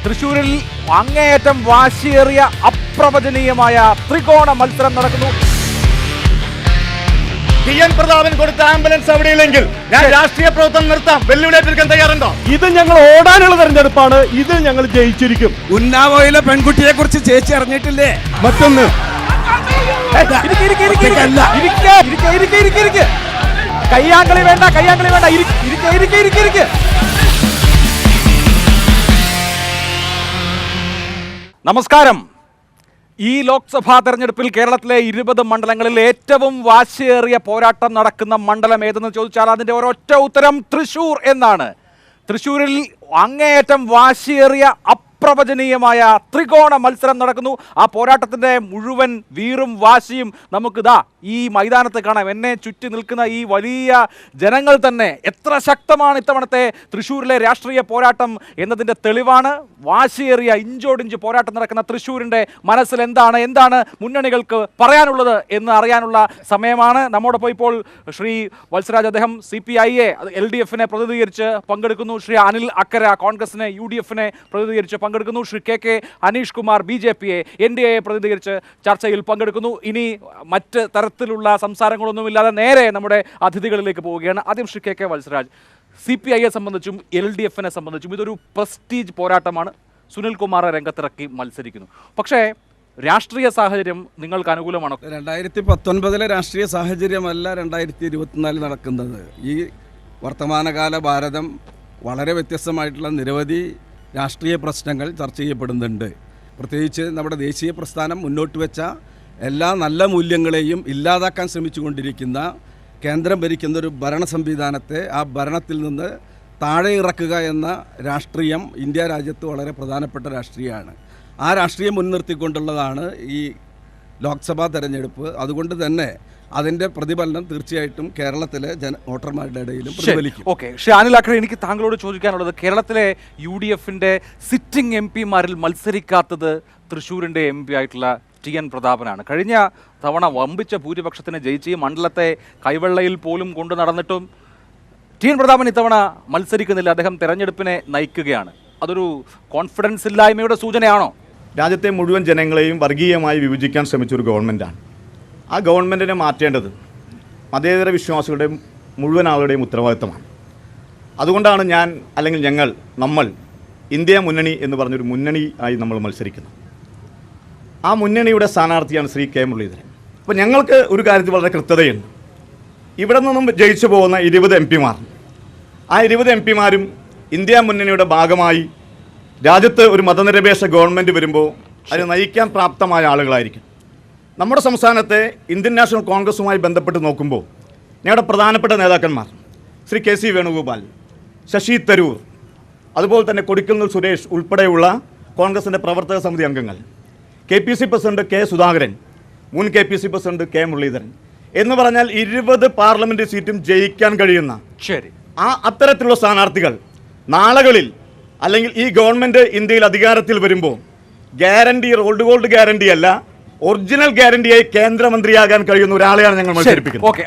തൃശൂരിൽ അങ്ങേയറ്റം വാശിയേറിയ അപ്രവചനീയമായ ത്രികോണ മത്സരം നടക്കുന്നു. ടി.എൻ. പ്രതാപൻ കൊടുത്ത ആംബുലൻസ് അവിടെയില്ലെങ്കിൽ ഞാൻ രാഷ്ട്രീയ പ്രവർത്തനം നിർത്താം. വെല്ലുവിളിക്കാൻ തയ്യാറുണ്ടോ? ഇത് ഞങ്ങൾ ഓടാനുള്ള തെരഞ്ഞെടുപ്പാണ്. ഇത് ഞങ്ങൾ ജയിച്ചിരിക്കും. ഉന്നാവോയിലെ പെൺകുട്ടിയെ കുറിച്ച് ചേച്ചി അറിഞ്ഞിട്ടില്ലേ? മറ്റൊന്ന് കയ്യാങ്കളി വേണ്ട, കയ്യാങ്കളി വേണ്ട. നമസ്കാരം. ഈ ലോക്സഭാ തെരഞ്ഞെടുപ്പിൽ കേരളത്തിലെ 20 മണ്ഡലങ്ങളിൽ ഏറ്റവും വാശിയേറിയ പോരാട്ടം നടക്കുന്ന മണ്ഡലം ഏതെന്ന് ചോദിച്ചാൽ അതിൻ്റെ ഒരൊറ്റ ഉത്തരം തൃശ്ശൂർ എന്നാണ്. തൃശ്ശൂരിൽ അങ്ങേയറ്റം വാശിയേറിയ അപ്രവചനീയമായ ത്രികോണ മത്സരം നടക്കുന്നു. ആ പോരാട്ടത്തിൻ്റെ മുഴുവൻ വീറും വാശിയും നമുക്കിതാ ഈ മൈതാനത്ത് കാണാം. എന്നെ ചുറ്റി നിൽക്കുന്ന ഈ വലിയ ജനങ്ങൾ തന്നെ എത്ര ശക്തമാണ് ഇത്തവണത്തെ തൃശ്ശൂരിലെ രാഷ്ട്രീയ പോരാട്ടം എന്നതിൻ്റെ തെളിവാണ്. വാശിയേറിയ ഇഞ്ചോടിഞ്ച് പോരാട്ടം നടക്കുന്ന തൃശ്ശൂരിൻ്റെ മനസ്സിൽ എന്താണ് മുന്നണികൾക്ക് പറയാനുള്ളത് എന്ന് അറിയാനുള്ള സമയമാണ്. നമ്മോടൊപ്പം ഇപ്പോൾ ശ്രീ വത്സരാജ്, അദ്ദേഹം CPI-യെ LDF-നെ പ്രതിനിധീകരിച്ച് പങ്കെടുക്കുന്നു. ശ്രീ അനിൽ അക്കര കോൺഗ്രസിനെ UDF-നെ പ്രതിനിധീകരിച്ച് പങ്കെടുക്കുന്നു. ശ്രീ KK അനീഷ് കുമാർ BJP-യെ NDA-യെ പ്രതിനിധീകരിച്ച് ചർച്ചയിൽ പങ്കെടുക്കുന്നു. ഇനി മറ്റ് തരത്തിലുള്ള സംസാരങ്ങളൊന്നുമില്ലാതെ നേരെ നമ്മുടെ അതിഥികളിലേക്ക് പോവുകയാണ്. ആദ്യം ശ്രീ KK വത്സരാജ്, CPI-യെ സംബന്ധിച്ചും LDF-നെ സംബന്ധിച്ചും ഇതൊരു പ്രസ്റ്റീജ് പോരാട്ടമാണ്. സുനിൽകുമാറെ രംഗത്തിറക്കി മത്സരിക്കുന്നു. പക്ഷേ രാഷ്ട്രീയ സാഹചര്യം നിങ്ങൾക്ക് അനുകൂലമാണോ? 2019 രാഷ്ട്രീയ സാഹചര്യമല്ല 2024 നടക്കുന്നത്. ഈ വർത്തമാനകാല ഭാരതം വളരെ വ്യത്യസ്തമായിട്ടുള്ള നിരവധി രാഷ്ട്രീയ പ്രശ്നങ്ങൾ ചർച്ച ചെയ്യപ്പെടുന്നുണ്ട്. പ്രത്യേകിച്ച് നമ്മുടെ ദേശീയ പ്രസ്ഥാനം മുന്നോട്ട് വെച്ച എല്ലാ നല്ല മൂല്യങ്ങളെയും ഇല്ലാതാക്കാൻ ശ്രമിച്ചുകൊണ്ടിരിക്കുന്ന കേന്ദ്രം ഭരിക്കുന്ന ഒരു ഭരണ സംവിധാനത്തെ ആ ഭരണത്തിൽ നിന്ന് താഴെ ഇറക്കുക എന്ന രാഷ്ട്രീയം ഇന്ത്യ രാജ്യത്ത് വളരെ പ്രധാനപ്പെട്ട രാഷ്ട്രീയമാണ്. ആ രാഷ്ട്രീയം മുൻനിർത്തിക്കൊണ്ടുള്ളതാണ് ഈ ലോക്സഭാ തെരഞ്ഞെടുപ്പ്. അതുകൊണ്ട് തന്നെ അതിൻ്റെ പ്രതിഫലനം തീർച്ചയായിട്ടും കേരളത്തിലെ വോട്ടർമാരുടെ ഇടയിലും പ്രതിഫലിക്കും. ഓക്കെ, ശ്രീ അനിൽ അക്കരെ, എനിക്ക് താങ്കളോട് ചോദിക്കാനുള്ളത്, കേരളത്തിലെ UDF-ന്റെ സിറ്റിംഗ് MP-മാരിൽ മത്സരിക്കാത്തത് തൃശ്ശൂരിൻ്റെ MP ആയിട്ടുള്ള ടി.എൻ. പ്രതാപനാണ്. കഴിഞ്ഞ തവണ വമ്പിച്ച ഭൂരിപക്ഷത്തിന് ജയിച്ച് ഈ മണ്ഡലത്തെ കൈവെള്ളയിൽ പോലും കൊണ്ടു നടന്നിട്ടും ടി.എൻ. പ്രതാപൻ ഇത്തവണ മത്സരിക്കുന്നില്ല. അദ്ദേഹം തെരഞ്ഞെടുപ്പിനെ നയിക്കുകയാണ്. അതൊരു കോൺഫിഡൻസ് ഇല്ലായ്മയുടെ സൂചനയാണോ? രാജ്യത്തെ മുഴുവൻ ജനങ്ങളെയും വർഗീയമായി വിഭജിക്കാൻ ശ്രമിച്ചൊരു ഗവൺമെൻറ്റാണ്. ആ ഗവൺമെൻറ്റിനെ മാറ്റേണ്ടത് മതേതര വിശ്വാസികളുടെയും മുഴുവൻ ആളുകളുടെയും ഉത്തരവാദിത്തമാണ്. അതുകൊണ്ടാണ് നമ്മൾ ഇന്ത്യ മുന്നണി എന്ന് പറഞ്ഞൊരു മുന്നണി ആയി നമ്മൾ മത്സരിക്കുന്നത്. ആ മുന്നണിയുടെ സ്ഥാനാർത്ഥിയാണ് ശ്രീ K. മുരളീധരൻ. അപ്പോൾ ഞങ്ങൾക്ക് ഒരു കാര്യത്തിൽ വളരെ കൃത്യതയുണ്ട്. ഇവിടെ നിന്നും ജയിച്ചു പോകുന്ന 20 MP-മാർ, ആ 20 MP-മാരും ഇന്ത്യ മുന്നണിയുടെ ഭാഗമായി രാജ്യത്ത് ഒരു മതനിരപേക്ഷ ഗവൺമെൻറ് വരുമ്പോൾ അതിന് നയിക്കാൻ പ്രാപ്തമായ ആളുകളായിരിക്കും. നമ്മുടെ സംസ്ഥാനത്തെ ഇന്ത്യൻ നാഷണൽ കോൺഗ്രസുമായി ബന്ധപ്പെട്ട് നോക്കുമ്പോൾ ഞങ്ങളുടെ പ്രധാനപ്പെട്ട നേതാക്കന്മാർ ശ്രീ KC വേണുഗോപാൽ, ശശി തരൂർ, അതുപോലെ തന്നെ കൊടിക്കുന്നിൽ സുരേഷ് ഉൾപ്പെടെയുള്ള കോൺഗ്രസിൻ്റെ പ്രവർത്തക സമിതി അംഗങ്ങൾ, KPC പ്രസിഡന്റ് K. സുധാകരൻ, മുൻ KPC പ്രസിഡന്റ് K. മുരളീധരൻ എന്ന് പറഞ്ഞാൽ 20 പാർലമെൻറ്റ് സീറ്റും ജയിക്കാൻ കഴിയുന്ന അത്തരത്തിലുള്ള സ്ഥാനാർത്ഥികൾ നാളുകളിൽ അല്ലെങ്കിൽ ഈ ഗവൺമെൻറ് ഇന്ത്യയിൽ അധികാരത്തിൽ വരുമ്പോൾ ഗ്യാരണ്ടി, റോൾഡ് ഗോൾഡ് ഗ്യാരണ്ടി അല്ല, ഒറിജിനൽ ഗ്യാരണ്ടിയായി കേന്ദ്രമന്ത്രിയാകാൻ കഴിയുന്ന ഒരാളെയാണ് ഞങ്ങൾ മത്സരിപ്പിക്കുന്നത്. ഓക്കെ,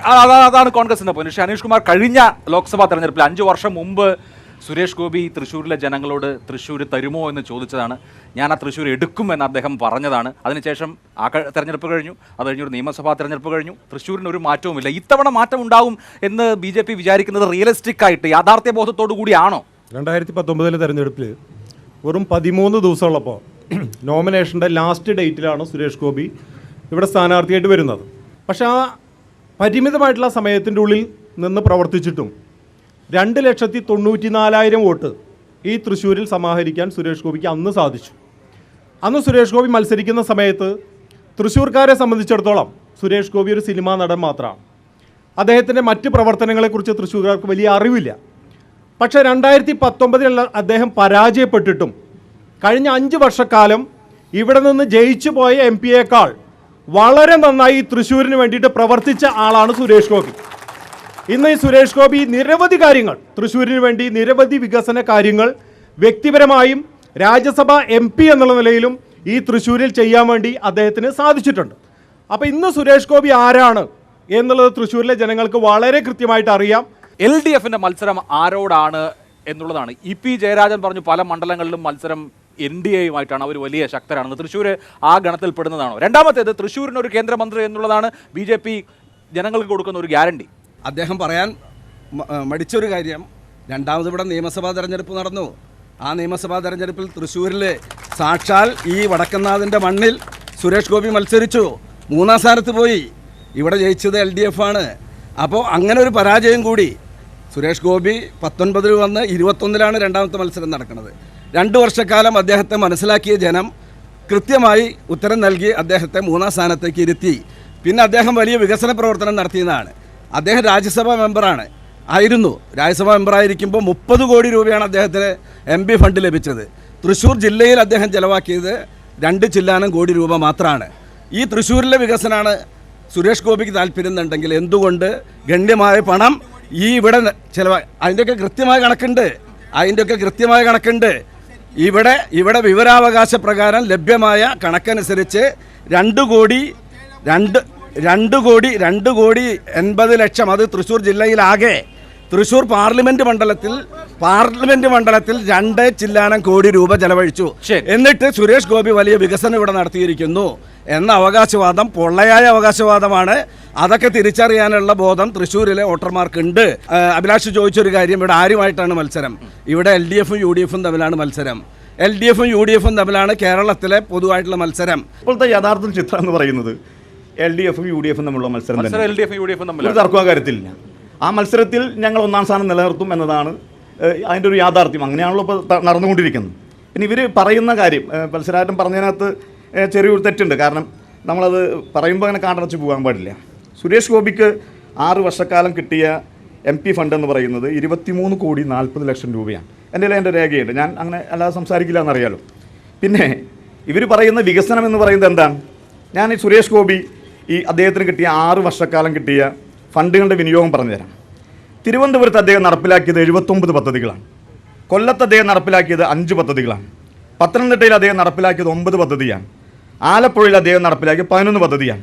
അതാണ് കോൺഗ്രസിന്റെ പോയിന്റ്. ശ്രീ അനീഷ് കുമാർ, കഴിഞ്ഞ ലോക്സഭാ തെരഞ്ഞെടുപ്പിൽ 5 വർഷം മുമ്പ് സുരേഷ് ഗോപി തൃശ്ശൂരിലെ ജനങ്ങളോട് തൃശ്ശൂർ തരുമോ എന്ന് ചോദിച്ചതാണ്. ഞാൻ ആ തൃശ്ശൂർ എടുക്കുമെന്ന് അദ്ദേഹം പറഞ്ഞതാണ്. അതിനുശേഷം ആ തെരഞ്ഞെടുപ്പ് കഴിഞ്ഞു, അത് കഴിഞ്ഞൊരു നിയമസഭാ തെരഞ്ഞെടുപ്പ് കഴിഞ്ഞു. തൃശ്ശൂരിന് ഒരു മാറ്റവുമില്ല. ഇത്തവണ മാറ്റം ഉണ്ടാവും എന്ന് BJP വിചാരിക്കുന്നത് റിയലിസ്റ്റിക് ആയിട്ട് യാഥാർത്ഥ്യബോധത്തോടു കൂടിയാണോ? 2019 തെരഞ്ഞെടുപ്പിൽ വെറും 13 ദിവസമുള്ളപ്പോൾ നോമിനേഷൻ്റെ ലാസ്റ്റ് ഡേറ്റിലാണ് സുരേഷ് ഗോപി ഇവിടെ സ്ഥാനാർത്ഥിയായിട്ട് വരുന്നത്. പക്ഷേ ആ പരിമിതമായിട്ടുള്ള സമയത്തിൻ്റെ ഉള്ളിൽ നിന്ന് പ്രവർത്തിച്ചിട്ടും 2,94,000 വോട്ട് ഈ തൃശ്ശൂരിൽ സമാഹരിക്കാൻ സുരേഷ് ഗോപിക്ക് അന്ന് സാധിച്ചു. അന്ന് സുരേഷ് ഗോപി മത്സരിക്കുന്ന സമയത്ത് തൃശ്ശൂർക്കാരെ സംബന്ധിച്ചിടത്തോളം സുരേഷ് ഗോപി ഒരു സിനിമാ നടൻ മാത്രമാണ്. അദ്ദേഹത്തിൻ്റെ മറ്റ് പ്രവർത്തനങ്ങളെക്കുറിച്ച് തൃശ്ശൂർക്കാർക്ക് വലിയ അറിവില്ല. പക്ഷേ 2019 അദ്ദേഹം പരാജയപ്പെട്ടിട്ടും കഴിഞ്ഞ 5 വർഷക്കാലം ഇവിടെ നിന്ന് ജയിച്ചു പോയ MP-യേക്കാൾ വളരെ നന്നായി തൃശ്ശൂരിന് വേണ്ടിയിട്ട് പ്രവർത്തിച്ച ആളാണ് സുരേഷ് ഗോപി. ഇന്ന് ഈ സുരേഷ് ഗോപി നിരവധി കാര്യങ്ങൾ തൃശ്ശൂരിന് വേണ്ടി, നിരവധി വികസന കാര്യങ്ങൾ വ്യക്തിപരമായും രാജ്യസഭ MP എന്നുള്ള നിലയിലും ഈ തൃശ്ശൂരിൽ ചെയ്യാൻ വേണ്ടി അദ്ദേഹത്തിന് സാധിച്ചിട്ടുണ്ട്. അപ്പോൾ ഇന്ന് സുരേഷ് ഗോപി ആരാണ് എന്നുള്ളത് തൃശ്ശൂരിലെ ജനങ്ങൾക്ക് വളരെ കൃത്യമായിട്ട് അറിയാം. LDF-ന്റെ മത്സരം ആരോടാണ് എന്നുള്ളതാണ്. EP ജയരാജൻ പറഞ്ഞു പല മണ്ഡലങ്ങളിലും മത്സരം NDAയുമായിട്ടാണ്, അവർ വലിയ ശക്തരാണെന്ന്. തൃശ്ശൂർ ആ ഗണത്തിൽ പെടുന്നതാണോ? രണ്ടാമത്തേത്, തൃശ്ശൂരിന് ഒരു കേന്ദ്രമന്ത്രി എന്നുള്ളതാണ് BJP ജനങ്ങൾക്ക് കൊടുക്കുന്ന ഒരു ഗ്യാരണ്ടി. അദ്ദേഹം പറയാൻ മടിച്ചൊരു കാര്യം, രണ്ടാമത് ഇവിടെ നിയമസഭാ തെരഞ്ഞെടുപ്പ് നടന്നു. ആ നിയമസഭാ തെരഞ്ഞെടുപ്പിൽ തൃശ്ശൂരിൽ സാക്ഷാൽ ഈ വടക്കനാഥിൻ്റെ മണ്ണിൽ സുരേഷ് ഗോപി മത്സരിച്ചു, 3-ാം സ്ഥാനത്ത് പോയി. ഇവിടെ ജയിച്ചത് LDF ആണ്. അപ്പോൾ അങ്ങനെ ഒരു പരാജയം കൂടി. സുരേഷ് ഗോപി 19 വന്ന് 21-ലാണ് രണ്ടാമത്തെ മത്സരം നടക്കുന്നത്. 2 വർഷക്കാലം അദ്ദേഹത്തെ മനസ്സിലാക്കിയ ജനം കൃത്യമായി ഉത്തരം നൽകി അദ്ദേഹത്തെ 3-ാം സ്ഥാനത്തേക്ക് ഇരുത്തി. പിന്നെ അദ്ദേഹം വലിയ വികസന പ്രവർത്തനം നടത്തിയതാണ്. അദ്ദേഹം രാജ്യസഭാ മെമ്പറാണ്, ആയിരുന്നു. രാജ്യസഭാ മെമ്പറായിരിക്കുമ്പോൾ 30 കോടി രൂപയാണ് അദ്ദേഹത്തിന് MP ഫണ്ട് ലഭിച്ചത്. തൃശ്ശൂർ ജില്ലയിൽ അദ്ദേഹം ചെലവാക്കിയത് 2 ചില്ലാനം കോടി രൂപ മാത്രമാണ്. ഈ തൃശ്ശൂരിലെ വികസനമാണ് സുരേഷ് ഗോപിക്ക് താല്പര്യം എന്നുണ്ടെങ്കിൽ എന്തുകൊണ്ട് ഗണ്യമായ പണം ഈ ഇവിടെ അതിൻ്റെയൊക്കെ കൃത്യമായ കണക്കുണ്ട്. ഇവിടെ വിവരാവകാശ പ്രകാരം ലഭ്യമായ കണക്കനുസരിച്ച് 2 കോടി 80 ലക്ഷം, അത് തൃശ്ശൂർ ജില്ലയിലാകെ. തൃശ്ശൂർ പാർലമെന്റ് മണ്ഡലത്തിൽ 2 ചില്ലാനം കോടി രൂപ ചെലവഴിച്ചു. എന്നിട്ട് സുരേഷ് ഗോപി വലിയ വികസനം ഇവിടെ നടത്തിയിരിക്കുന്നു എന്ന അവകാശവാദം പൊള്ളയായ അവകാശവാദമാണ്. അതൊക്കെ തിരിച്ചറിയാനുള്ള ബോധം തൃശ്ശൂരിലെ വോട്ടർമാർക്കുണ്ട്. അഭിലാഷ് ചോദിച്ചൊരു കാര്യം, ഇവിടെ ആരുമായിട്ടാണ് മത്സരം? ഇവിടെ LDFും UDFും തമ്മിലാണ് മത്സരം. LDFും UDFും തമ്മിലാണ് കേരളത്തിലെ പൊതുവായിട്ടുള്ള മത്സരം. ഇപ്പോഴത്തെ യഥാർത്ഥ ചിത്രം എന്ന് പറയുന്നത് LDFും UDFും തമ്മിലുള്ള മത്സരം തന്നെ. LDFും UDFും തമ്മിൽ ഒരു തർക്കം കാര്യത്തിലില്ല. ആ മത്സരത്തിൽ ഞങ്ങൾ 1-ാം സ്ഥാനം നിലനിർത്തും എന്നതാണ് അതിൻ്റെ ഒരു യാഥാർത്ഥ്യം. അങ്ങനെയാണല്ലോ ഇപ്പോൾ നടന്നുകൊണ്ടിരിക്കുന്നത്. പിന്നെ ഇവർ പറയുന്ന കാര്യം പൽസരാറ്റം പറഞ്ഞതിനകത്ത് ചെറിയൊരു തെറ്റുണ്ട്. കാരണം നമ്മളത് പറയുമ്പോൾ അങ്ങനെ കാണ്ടടച്ച് പോകാൻ പാടില്ല. സുരേഷ് ഗോപിക്ക് 6 വർഷക്കാലം കിട്ടിയ MP ഫണ്ട് എന്ന് പറയുന്നത് 23,40,00,000 രൂപയാണ്. എൻ്റെ രേഖയുണ്ട്. ഞാൻ അങ്ങനെ അല്ലാതെ സംസാരിക്കില്ല എന്നറിയാലോ. പിന്നെ ഇവർ പറയുന്ന വികസനം എന്ന് പറയുന്നത് എന്താണ്? ഞാൻ ഈ സുരേഷ് ഗോപി അദ്ദേഹത്തിന് കിട്ടിയ 6 വർഷക്കാലം കിട്ടിയ ഫണ്ടുകളുടെ വിനിയോഗം പറഞ്ഞുതരാം. തിരുവനന്തപുരത്ത് അദ്ദേഹം നടപ്പിലാക്കിയത് 79 പദ്ധതികളാണ്. കൊല്ലത്ത് അദ്ദേഹം നടപ്പിലാക്കിയത് 5 പദ്ധതികളാണ്. പത്തനംതിട്ടയിൽ അദ്ദേഹം നടപ്പിലാക്കിയത് 9 പദ്ധതിയാണ്. ആലപ്പുഴയിൽ അദ്ദേഹം നടപ്പിലാക്കിയത് 11 പദ്ധതിയാണ്.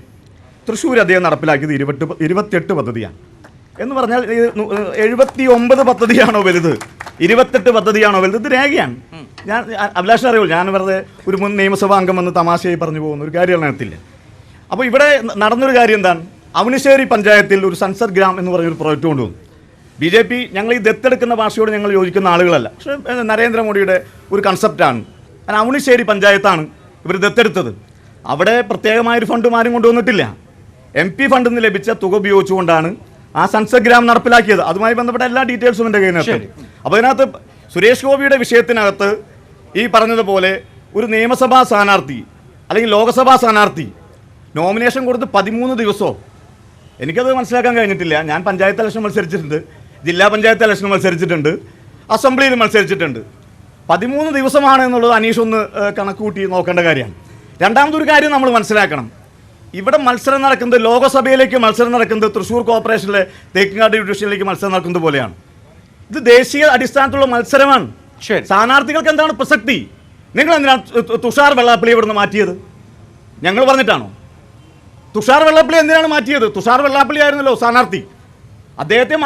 തൃശ്ശൂർ അദ്ദേഹം നടപ്പിലാക്കിയത് 28 പദ്ധതിയാണ്. എന്ന് പറഞ്ഞാൽ 79 പദ്ധതിയാണോ വലുത്, 28 പദ്ധതിയാണോ വലുത്? ഇത് രേഖയാണ്. ഞാൻ അഭിലാഷം അറിയുള്ളൂ, ഞാൻ വെറുതെ ഒരു മുൻ നിയമസഭാ അംഗം വന്ന് തമാശയായി പറഞ്ഞു പോകുന്ന ഒരു കാര്യം നടത്തില്ല. അപ്പോൾ ഇവിടെ നടന്നൊരു കാര്യം എന്താണ്? അവനിശ്ശേരി പഞ്ചായത്തിൽ ഒരു സൺസെറ്റ് ഗ്രാം എന്ന് പറഞ്ഞൊരു പ്രോജക്റ്റ് കൊണ്ടുവന്നു. BJP ഞങ്ങൾ ഈ ദത്തെടുക്കുന്ന ഭാഷയോട് ഞങ്ങൾ യോജിക്കുന്ന ആളുകളല്ല. പക്ഷേ നരേന്ദ്രമോദിയുടെ ഒരു കൺസെപ്റ്റാണ്. കാരണം അവനിശ്ശേരി പഞ്ചായത്താണ് ഇവർ ദത്തെടുത്തത്. അവിടെ പ്രത്യേകമായൊരു ഫണ്ടും ആരും കൊണ്ടുവന്നിട്ടില്ല. MP ഫണ്ടിൽ നിന്ന് ലഭിച്ച തുക ഉപയോഗിച്ചുകൊണ്ടാണ് ആ സൺസെറ്റ് ഗ്രാം നടപ്പിലാക്കിയത്. അതുമായി ബന്ധപ്പെട്ട എല്ലാ ഡീറ്റെയിൽസും എൻ്റെ കയ്യിനകത്ത്. അപ്പോൾ അതിനകത്ത് സുരേഷ് ഗോപിയുടെ വിഷയത്തിനകത്ത് ഈ പറഞ്ഞതുപോലെ ഒരു നിയമസഭാ സ്ഥാനാർത്ഥി അല്ലെങ്കിൽ ലോക്സഭാ സ്ഥാനാർത്ഥി നോമിനേഷൻ കൊടുത്ത് 13 ദിവസമോ എനിക്കത് മനസ്സിലാക്കാൻ കഴിഞ്ഞിട്ടില്ല. ഞാൻ പഞ്ചായത്ത് ഇലക്ഷൻ മത്സരിച്ചിട്ടുണ്ട്, ജില്ലാ പഞ്ചായത്ത് ഇലക്ഷൻ മത്സരിച്ചിട്ടുണ്ട്, അസംബ്ലിയിൽ മത്സരിച്ചിട്ടുണ്ട്. 13 ദിവസമാണ് എന്നുള്ളത് അനീഷ് ഒന്ന് കണക്കുകൂട്ടി നോക്കേണ്ട കാര്യമാണ്. രണ്ടാമതൊരു കാര്യം നമ്മൾ മനസ്സിലാക്കണം, ഇവിടെ മത്സരം നടക്കുന്നത് ലോകസഭയിലേക്ക് മത്സരം നടക്കുന്നത് തൃശ്ശൂർ കോർപ്പറേഷനിലെ തേക്കിങ്ങാട് ഡിവിഷനിലേക്ക് മത്സരം നടക്കുന്നത് പോലെയാണ്. ഇത് ദേശീയ അടിസ്ഥാനത്തിലുള്ള മത്സരമാണ്. സ്ഥാനാർത്ഥികൾക്ക് എന്താണ് പ്രസക്തി? നിങ്ങൾ എന്തിനാണ് തുഷാർ വെള്ളാപ്പള്ളി ഇവിടുന്ന് മാറ്റിയത്? ഞങ്ങൾ പറഞ്ഞിട്ടാണോ? തുഷാർ വെള്ളാപ്പള്ളി എന്തിനാണ് മാറ്റിയത്? തുഷാർ വെള്ളാപ്പള്ളി ആയിരുന്നല്ലോ സ്ഥാനാർത്ഥി. അദ്ദേഹത്തെ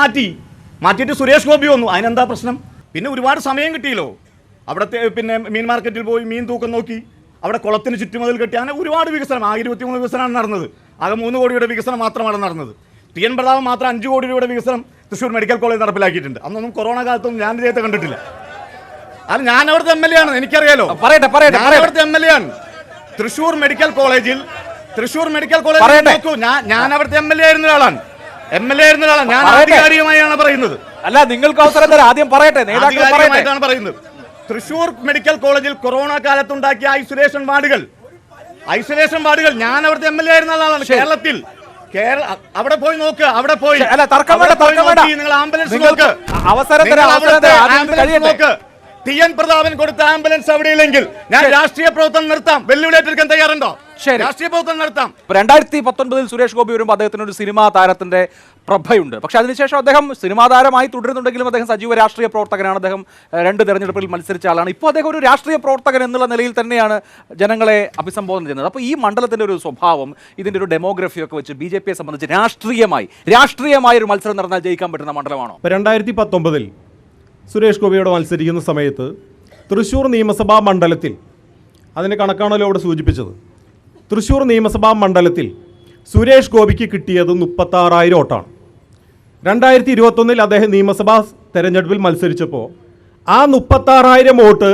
മാറ്റിയിട്ട് സുരേഷ് ഗോപി വന്നു. അതിനെന്താ പ്രശ്നം? പിന്നെ ഒരുപാട് സമയം കിട്ടിയല്ലോ. അവിടുത്തെ പിന്നെ മീൻ മാർക്കറ്റിൽ പോയി മീൻ തൂക്കം നോക്കി, അവിടെ കുളത്തിന് ചുറ്റുമതിൽ കെട്ടി, അങ്ങനെ ഒരുപാട് വികസനം. ആ 23 വികസനമാണ് നടന്നത്. ആകെ 3 കോടിയുടെ വികസനം മാത്രമാണ് നടന്നത്. TN പ്രതാപൻ മാത്രം 5 കോടി രൂപയുടെ വികസനം തൃശ്ശൂർ മെഡിക്കൽ കോളേജ് നടപ്പിലാക്കിയിട്ടുണ്ട്. അന്നൊന്നും കൊറോണ കാലത്തൊന്നും ഞാൻ ഇദ്ദേഹത്തെ കണ്ടിട്ടില്ല. അത് ഞാൻ അവിടുത്തെ MLA ആണ്, എനിക്കറിയാലോ. അവിടുത്തെ MLA ആണ്. തൃശ്ശൂർ മെഡിക്കൽ കോളേജിൽ നോക്കൂ, ഞാൻ അവിടുത്തെ MLA ആയിരുന്ന ഒരാളാണ്. ഞാൻ ആധികാരികമായാണ് പറയുന്നത്. അല്ല, നിങ്ങൾക്ക് അവസരം തരാം, ആദ്യം പറയട്ടെ. ആധികാരികമായിട്ടാണ് പറയുന്നത്. തൃശ്ശൂർ മെഡിക്കൽ കോളേജിൽ കൊറോണ കാലത്തുണ്ടാക്കിയ ഐസൊലേഷൻ വാർഡുകൾ ഞാൻ അവിടുത്തെ MLA ആയിരുന്ന ആളാണ്. കേരളത്തിൽ അവിടെ പോയി നോക്ക്, അവിടെ പോയി നിങ്ങൾ ആംബുലൻസ് നോക്ക്. TN പ്രതാപൻ കൊടുത്ത ആംബുലൻസ് അവിടെയില്ലെങ്കിൽ ഞാൻ രാഷ്ട്രീയ പ്രവർത്തനം നിർത്താം. വെല്ലുവിളിയേറ്റെടുക്കാൻ തയ്യാറുണ്ടോ? രാഷ്ട്രീയ പ്രവർത്തനം നടത്താം. 2019 സുരേഷ് ഗോപി വരുമ്പോൾ അദ്ദേഹത്തിന് ഒരു സിനിമാ താരത്തിന്റെ പ്രഭയുണ്ട്. പക്ഷെ അതിനുശേഷം അദ്ദേഹം സിനിമാ താരമായി തുടരുന്നുണ്ടെങ്കിലും അദ്ദേഹം സജീവ രാഷ്ട്രീയ പ്രവർത്തകനാണ്. അദ്ദേഹം 2 തെരഞ്ഞെടുപ്പിൽ മത്സരിച്ച ആളാണ്. ഇപ്പോൾ അദ്ദേഹം ഒരു രാഷ്ട്രീയ പ്രവർത്തകൻ എന്നുള്ള നിലയിൽ തന്നെയാണ് ജനങ്ങളെ അഭിസംബോധന ചെയ്യുന്നത്. അപ്പോൾ ഈ മണ്ഡലത്തിന്റെ ഒരു സ്വഭാവം, ഇതിന്റെ ഒരു ഡെമോഗ്രഫിയൊക്കെ വെച്ച് BJPയെ സംബന്ധിച്ച് രാഷ്ട്രീയമായ ഒരു മത്സരം നടന്നാൽ ജയിക്കാൻ പറ്റുന്ന മണ്ഡലമാണോ? 2019 സുരേഷ് ഗോപിയോട് മത്സരിക്കുന്ന സമയത്ത് തൃശ്ശൂർ നിയമസഭാ മണ്ഡലത്തിൽ, അതിൻ്റെ കണക്കാണല്ലോ ഇവിടെ സൂചിപ്പിച്ചത്, തൃശ്ശൂർ നിയമസഭാ മണ്ഡലത്തിൽ സുരേഷ് ഗോപിക്ക് കിട്ടിയത് 36,000 വോട്ടാണ്. 2021 അദ്ദേഹം നിയമസഭാ തെരഞ്ഞെടുപ്പിൽ മത്സരിച്ചപ്പോൾ ആ 36,000 വോട്ട്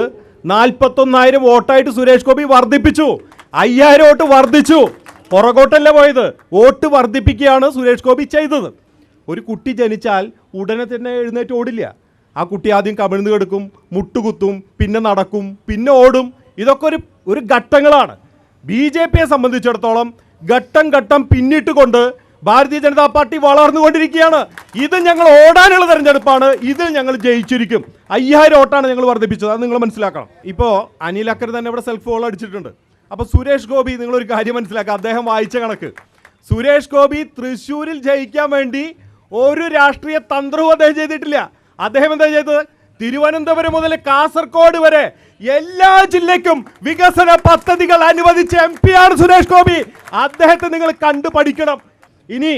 41,000 വോട്ടായിട്ട് സുരേഷ് ഗോപി വർദ്ധിപ്പിച്ചു. 5,000 വോട്ട് വർദ്ധിച്ചു. പുറകോട്ടല്ല പോയത്, വോട്ട് വർദ്ധിപ്പിക്കുകയാണ് സുരേഷ് ഗോപി ചെയ്തത്. ഒരു കുട്ടി ജനിച്ചാൽ ഉടനെ തന്നെ എഴുന്നേറ്റ് ഓടില്ല. ആ കുട്ടി ആദ്യം കമിഴ്ന്ന് കിടക്കും, മുട്ടുകുത്തും, പിന്നെ നടക്കും, പിന്നെ ഓടും. ഇതൊക്കെ ഒരു ഘട്ടങ്ങളാണ്. BJPയെ സംബന്ധിച്ചിടത്തോളം ഘട്ടം ഘട്ടം പിന്നിട്ടുകൊണ്ട് ഭാരതീയ ജനതാ പാർട്ടി വളർന്നുകൊണ്ടിരിക്കുകയാണ്. ഇത് ഞങ്ങൾ ഓടാനുള്ള തെരഞ്ഞെടുപ്പാണ്, ഇതിൽ ഞങ്ങൾ ജയിച്ചിരിക്കും. 5,000 വോട്ടാണ് ഞങ്ങൾ വർദ്ധിപ്പിച്ചത്, അത് നിങ്ങൾ മനസ്സിലാക്കണം. ഇപ്പോൾ അനിൽ അക്കർ തന്നെ ഇവിടെ സെൽഫ് ഗോൾ അടിച്ചിട്ടുണ്ട്. അപ്പോൾ സുരേഷ് ഗോപി, നിങ്ങളൊരു കാര്യം മനസ്സിലാക്കുക, അദ്ദേഹം വായിച്ച കണക്ക്, സുരേഷ് ഗോപി തൃശ്ശൂരിൽ ജയിക്കാൻ വേണ്ടി ഒരു രാഷ്ട്രീയ തന്ത്രവും അദ്ദേഹം ചെയ്തിട്ടില്ല. അദ്ദേഹം എന്താ ചെയ്തത്? തിരുവനന്തപുരം മുതൽ കാസർഗോഡ് വരെ എല്ലാ ജില്ലയ്ക്കും വികസന പദ്ധതികൾ അനുവദിച്ച MP ആണ് സുരേഷ് ഗോപി. അദ്ദേഹത്തെ നിങ്ങൾ കണ്ടു പഠിക്കണം. ഇനി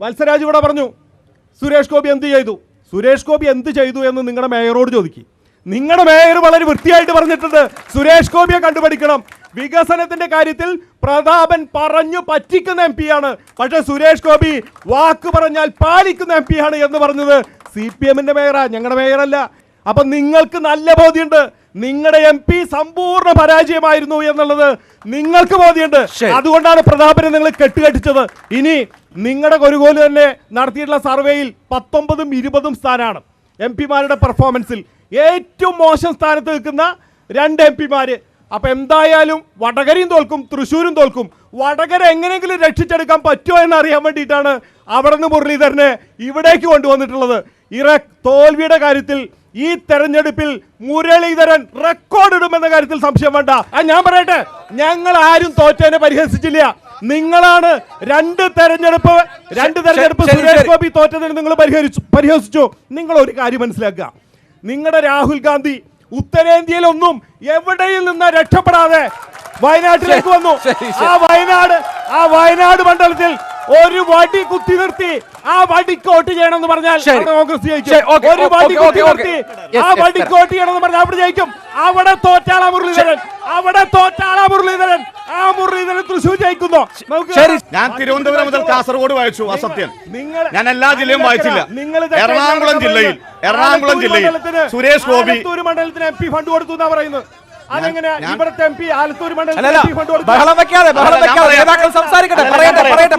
വത്സരാജ് ഇവിടെ പറഞ്ഞു സുരേഷ് ഗോപി എന്ത് ചെയ്തു. സുരേഷ് ഗോപി എന്ത് ചെയ്തു എന്ന് നിങ്ങളുടെ മേയറോട് ചോദിക്കും. നിങ്ങളുടെ മേയർ വളരെ വൃത്തിയായിട്ട് പറഞ്ഞിട്ടുണ്ട്, സുരേഷ് ഗോപിയെ കണ്ടുപഠിക്കണം. വികസനത്തിന്റെ കാര്യത്തിൽ പ്രതാപൻ പറഞ്ഞു പറ്റിക്കുന്ന MP ആണ്, പക്ഷേ സുരേഷ് ഗോപി വാക്ക് പറഞ്ഞാൽ പാലിക്കുന്ന MP ആണ് എന്ന് പറഞ്ഞത് CPM-ന്റെ മേയറാ, ഞങ്ങളുടെ മേയറല്ല. അപ്പൊ നിങ്ങൾക്ക് നല്ല ബോധ്യമുണ്ട്, നിങ്ങളുടെ MP സമ്പൂർണ്ണ പരാജയമായിരുന്നു എന്നുള്ളത് നിങ്ങൾക്ക് ബോധ്യമുണ്ട്. അതുകൊണ്ടാണ് പ്രതാപനെ നിങ്ങൾ കെട്ടുകെട്ടിച്ചത്. ഇനി നിങ്ങളുടെ കൊരുകോല് തന്നെ നടത്തിയിട്ടുള്ള സർവേയിൽ 19ഉം 20ഉം സ്ഥാനമാണ് MP-മാരുടെ പെർഫോമൻസിൽ. ഏറ്റവും മോശം സ്ഥാനത്ത് നിൽക്കുന്ന 2 MP-മാര്. അപ്പൊ എന്തായാലും വടകരയും തോൽക്കും, തൃശ്ശൂരും തോൽക്കും. വടകര എങ്ങനെയെങ്കിലും രക്ഷിച്ചെടുക്കാൻ പറ്റുമോ എന്ന് അറിയാൻ വേണ്ടിയിട്ടാണ് അവിടെ നിന്ന് മുരളീധരനെ ഇവിടേക്ക് കൊണ്ടുവന്നിട്ടുള്ളത്. തോൽവിയുടെ കാര്യത്തിൽ ഈ തെരഞ്ഞെടുപ്പിൽ മുരളീധരൻ റെക്കോർഡ് ഇടുമെന്ന കാര്യത്തിൽ സംശയം വേണ്ട. ഞാൻ പറയട്ടെ, ഞങ്ങൾ ആരും തോറ്റതിനെ പരിഹസിച്ചില്ല. നിങ്ങളാണ് രണ്ട് തെരഞ്ഞെടുപ്പ് സുരേഷ് ഗോപി തോറ്റതിന് നിങ്ങൾ പരിഹസിച്ചു. നിങ്ങൾ ഒരു കാര്യം മനസ്സിലാക്കുക, നിങ്ങളുടെ രാഹുൽ ഗാന്ധി ഉത്തരേന്ത്യയിലൊന്നും എവിടെയും നിന്ന് രക്ഷപ്പെടാതെ വയനാട്ടിലേക്ക് വന്നു. ആ വയനാട് മണ്ഡലത്തിൽ ഒരു വടി കുത്തി നിർത്തി ആ വടിക്ക് വോട്ട് ചെയ്യണമെന്ന് പറഞ്ഞാൽ കോൺഗ്രസ് ജയിക്കും. ഒരു വടി കുത്തി നിർത്തി ആ വടിക്ക് വോട്ട് ചെയ്യണമെന്ന് പറഞ്ഞാൽ അവിടെ ജയിക്കും. അവിടെ തോറ്റാളാ മുരളീധരൻ, ആ മുരളീധരൻ തൃശ്ശൂർ ജയിക്കുന്നു. ഞാൻ തിരുവനന്തപുരം മുതൽ കാസർഗോഡ് വായിച്ചു, അസത്യം. ഞാൻ എല്ലാ ജില്ലയും വായിച്ചില്ല. എറണാകുളം ജില്ലയിൽ സുരേഷ് ഗോപി മണ്ഡലത്തിന് MP ഫണ്ട് കൊടുത്തു എന്നാ പറയുന്നത്. അതെങ്ങനെ ഇവിടുത്തെ MP ആലത്തൂർ ബഹളം വെക്കാതെ നേതാക്കൾ സംസാരിക്കട്ടെ.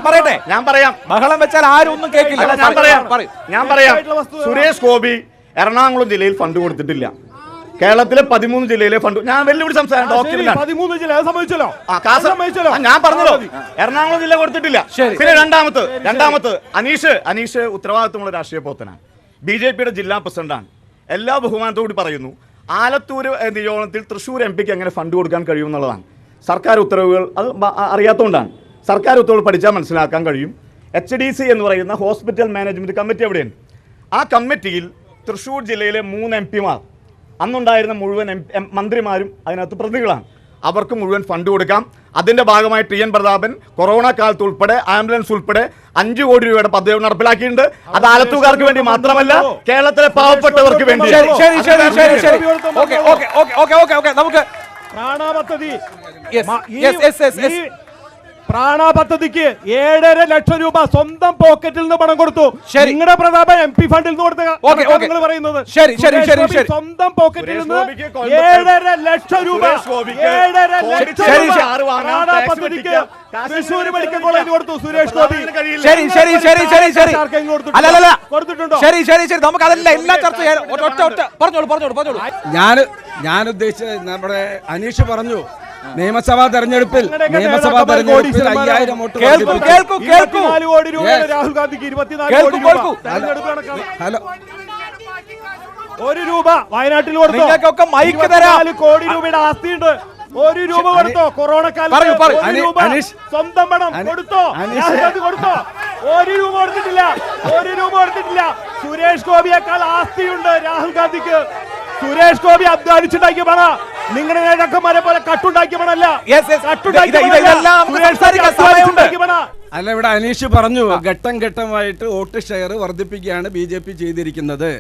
പറയട്ടെ. ഞാൻ പറയാം, ബഹളം വെച്ചാൽ ആരും ഒന്നും കേൾക്കില്ല. ഞാൻ പറയാം. സുരേഷ് ഗോപി എറണാകുളം ജില്ലയിൽ ഫണ്ട് കൊടുത്തിട്ടില്ല. കേരളത്തിലെ 13 ജില്ലയിലെ ഫണ്ട് ഞാൻ വെല്ലുവിളി സംസാരിച്ചു. 13 ജില്ല സമ്മതിച്ചല്ലോ. ഞാൻ പറഞ്ഞല്ലോ, എറണാകുളം ജില്ല കൊടുത്തിട്ടില്ല. പിന്നെ രണ്ടാമത്ത് അനീഷ് ഉത്തരവാദിത്തമുള്ള രാഷ്ട്രീയ പ്രവർത്തനാണ്, BJPയുടെ ജില്ലാ പ്രസിഡന്റാണ്. എല്ലാ ബഹുമാനത്തോടുകൂടി പറയുന്നു, ആലത്തൂർ നിയോജനത്തിൽ തൃശ്ശൂർ MPക്ക് എങ്ങനെ ഫണ്ട് കൊടുക്കാൻ കഴിയുമെന്നുള്ളതാണ് സർക്കാർ ഉത്തരവുകൾ. അത് അറിയാത്തതുകൊണ്ടാണ്. സർക്കാർ ഉത്തരവുകൾ പഠിച്ചാൽ മനസ്സിലാക്കാൻ കഴിയും. HDC എന്ന് പറയുന്ന ഹോസ്പിറ്റൽ മാനേജ്മെൻറ്റ് കമ്മിറ്റി എവിടെയാണ്? ആ കമ്മിറ്റിയിൽ തൃശ്ശൂർ ജില്ലയിലെ 3 MP-മാർ, അന്നുണ്ടായിരുന്ന മുഴുവൻ മന്ത്രിമാരും അതിനകത്ത് പ്രതികളാണ്. അവർക്ക് മുഴുവൻ ഫണ്ട് കൊടുക്കാം. അതിൻ്റെ ഭാഗമായി TN പ്രതാപൻ കൊറോണ കാലത്ത് ഉൾപ്പെടെ ആംബുലൻസ് ഉൾപ്പെടെ 5 കോടി രൂപയുടെ പദ്ധതി നടപ്പിലാക്കിയിട്ടുണ്ട്. അത് ആലത്തൂർക്കാർക്ക് വേണ്ടി മാത്രമല്ല, കേരളത്തിലെ പാവപ്പെട്ടവർക്ക് വേണ്ടി. നമുക്ക് പ്രാണ പദ്ധതിക്ക് 7.5 ലക്ഷം രൂപ സ്വന്തം പോക്കറ്റിൽ നിന്ന് പണം കൊടുത്തു. നിങ്ങളുടെ പ്രതാപ MP ഫണ്ടിൽ നിന്ന് കൊടുത്ത പറയുന്നത് സ്വന്തം പോക്കറ്റിൽ നിന്ന് 7.5 ലക്ഷം രൂപ പ്രാണ പദ്ധതിക്ക് തൃശ്ശൂർ മെഡിക്കൽ കോളേജ് കൊടുത്തു സുരേഷ് ഗോപി. കൊടുത്തിട്ടുണ്ടോ? ശരി, നമുക്ക് അതെല്ലാം എല്ലാം ചർച്ച ചെയ്യാം. പറഞ്ഞോളൂ. ഞാൻ ഉദ്ദേശിച്ചത് നമ്മുടെ അനീഷ് പറഞ്ഞു, നിയമസഭാ തെരഞ്ഞെടുപ്പിൽ 5,000 വോട്ട്. കോടി രൂപ രാഹുൽ ഗാന്ധിക്ക് 24 കോടി രൂപ. ഹലോ, 1 രൂപ വയനാട്ടിൽ കൊടുത്തു. 4 കോടി രൂപയുടെ ആസ്തിയുണ്ട്. 1 രൂപ കൊടുത്തോ? കൊറോണ കാലത്ത് സ്വന്തം പണം കൊടുത്തോ? കൊടുത്തോ? 1 രൂപ കൊടുത്തിട്ടില്ല. സുരേഷ് ഗോപിയേക്കാൾ ആസ്തിയുണ്ട് രാഹുൽ ഗാന്ധിക്ക്. സുരേഷ് ഗോപി അധ്വാനിച്ചുണ്ടാക്കിയ പണ, നിങ്ങളുടെ നേതാക്കന്മാരെ പോലെ കട്ടുണ്ടാക്കിയ പണല്ല. അല്ല, ഇവിടെ അനീഷ് പറഞ്ഞു ഘട്ടം ഘട്ടമായിട്ട് വോട്ട് ഷെയർ വർദ്ധിപ്പിക്കുകയാണ് BJP ചെയ്തിരിക്കുന്നത്.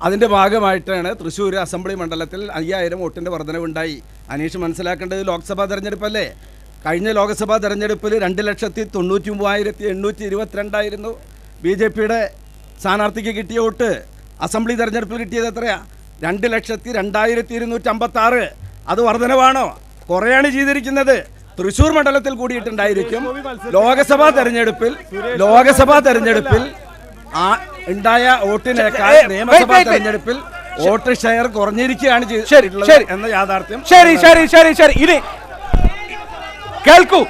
അതിൻ്റെ ഭാഗമായിട്ടാണ് തൃശ്ശൂർ അസംബ്ലി മണ്ഡലത്തിൽ 5000 വോട്ടിൻ്റെ വർധനവുണ്ടായി. അനീഷ് മനസ്സിലാക്കേണ്ടത് ലോക്സഭാ തെരഞ്ഞെടുപ്പല്ലേ. കഴിഞ്ഞ ലോക്സഭാ തെരഞ്ഞെടുപ്പിൽ 2,93,822 BJPയുടെ സ്ഥാനാർത്ഥിക്ക് കിട്ടിയ വോട്ട്. അസംബ്ലി തെരഞ്ഞെടുപ്പിൽ കിട്ടിയത് എത്രയാ? 2,02,256. അത് വർധനവാണോ? കുറയാണ് ചെയ്തിരിക്കുന്നത്. തൃശ്ശൂർ മണ്ഡലത്തിൽ കൂടിയിട്ടുണ്ടായിരിക്കും. ലോക്സഭാ തെരഞ്ഞെടുപ്പിൽ ഉണ്ടായ വോട്ടിനേക്കാൾ നിയമസഭാ തെരഞ്ഞെടുപ്പിൽ വോട്ട് ഷെയർ കുറഞ്ഞിരിക്കുകയാണ് ചെയ്തിട്ടുള്ളത് എന്ന യാഥാർത്ഥ്യം. ശരി ഇനി കേൾക്കൂ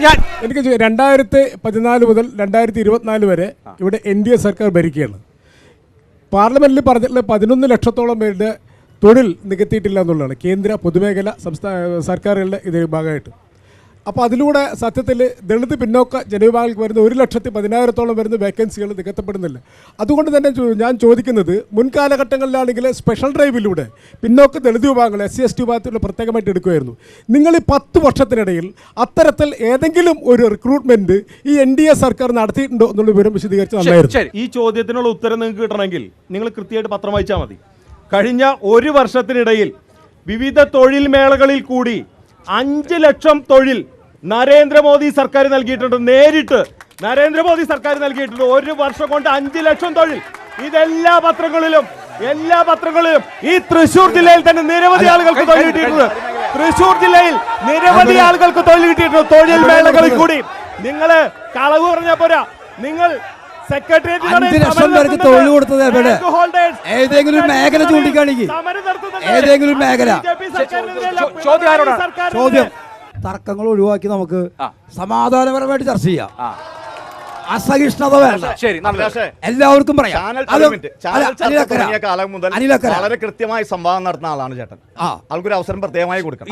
ഞാൻ എനിക്ക് 2014 മുതൽ 2024 വരെ ഇവിടെ NDA സർക്കാർ ഭരിക്കുകയാണ്. പാർലമെന്റിൽ പറഞ്ഞിട്ടുള്ള 11 ലക്ഷത്തോളം പേരുടെ തൊഴിൽ നികത്തിയിട്ടില്ല എന്നുള്ളതാണ് കേന്ദ്ര പൊതുമേഖല സംസ്ഥാന സർക്കാരുകളുടെ ഇതിന് ഭാഗമായിട്ട്. അപ്പോൾ അതിലൂടെ സത്യത്തിൽ ദളിത് പിന്നോക്ക ജനവിഭാഗങ്ങൾക്ക് വരുന്ന 1,10,000-ഓളം വരുന്ന വേക്കൻസികൾ നികത്തപ്പെടുന്നില്ല. അതുകൊണ്ട് തന്നെ ഞാൻ ചോദിക്കുന്നത്, മുൻകാലഘട്ടങ്ങളിലാണെങ്കിൽ സ്പെഷ്യൽ ഡ്രൈവിലൂടെ പിന്നോക്ക ദളിത് വിഭാഗങ്ങൾ SC/ST വിഭാഗത്തിലുള്ള പ്രത്യേകമായിട്ട് എടുക്കുമായിരുന്നു. നിങ്ങൾ ഈ 10 വർഷത്തിനിടയിൽ അത്തരത്തിൽ ഏതെങ്കിലും ഒരു റിക്രൂട്ട്മെന്റ് ഈ NDA സർക്കാർ നടത്തിയിട്ടുണ്ടോ എന്നുള്ള വിവരം വിശദീകരിച്ച് നന്നായിരുന്നു. ഈ ചോദ്യത്തിനുള്ള ഉത്തരം നിങ്ങൾക്ക് കിട്ടണമെങ്കിൽ നിങ്ങൾ കൃത്യമായിട്ട് പത്രം വായിച്ചാൽ മതി. കഴിഞ്ഞ ഒരു വർഷത്തിനിടയിൽ വിവിധ തൊഴിൽ മേളകളിൽ കൂടി 5 ലക്ഷം തൊഴിൽ നരേന്ദ്രമോദി സർക്കാർ നൽകിയിട്ടുണ്ട്. നേരിട്ട് നരേന്ദ്രമോദി സർക്കാർ നൽകിയിട്ടുണ്ട്. ഒരു വർഷം കൊണ്ട് 5 ലക്ഷം തൊഴിൽ. ഇതെല്ലാ പത്രങ്ങളിലും ഈ തൃശ്ശൂർ ജില്ലയിൽ തന്നെ നിരവധി ആളുകൾക്ക് തൊഴിൽ കിട്ടിയിട്ടുണ്ട്. തൃശ്ശൂർ ജില്ലയിൽ നിരവധി ആളുകൾക്ക് തൊഴിൽ കിട്ടിയിട്ടുണ്ട്. തൊഴിൽ മേളകളിൽ കൂടി നിങ്ങൾ കളവ് പറഞ്ഞ പോരാ. നിങ്ങൾ 5 ലക്ഷം പേർക്ക് തൊഴിൽ കൊടുത്തത് എവിടെ? ഏതെങ്കിലും മേഖല ചൂണ്ടിക്കാണിക്ക്. ഏതെങ്കിലും മേഖല. ചോദ്യം തർക്കങ്ങൾ ഒഴിവാക്കി നമുക്ക് സമാധാനപരമായിട്ട് ചർച്ച ചെയ്യാം. അസഹിഷ്ണുത വേണ്ട. എല്ലാവർക്കും പറയാം. വളരെ കൃത്യമായി സംവാദം നടത്തുന്ന ആളാണ് ചേട്ടൻ. ആൾക്കൊരു അവസരം പ്രത്യേകമായി കൊടുക്കാം.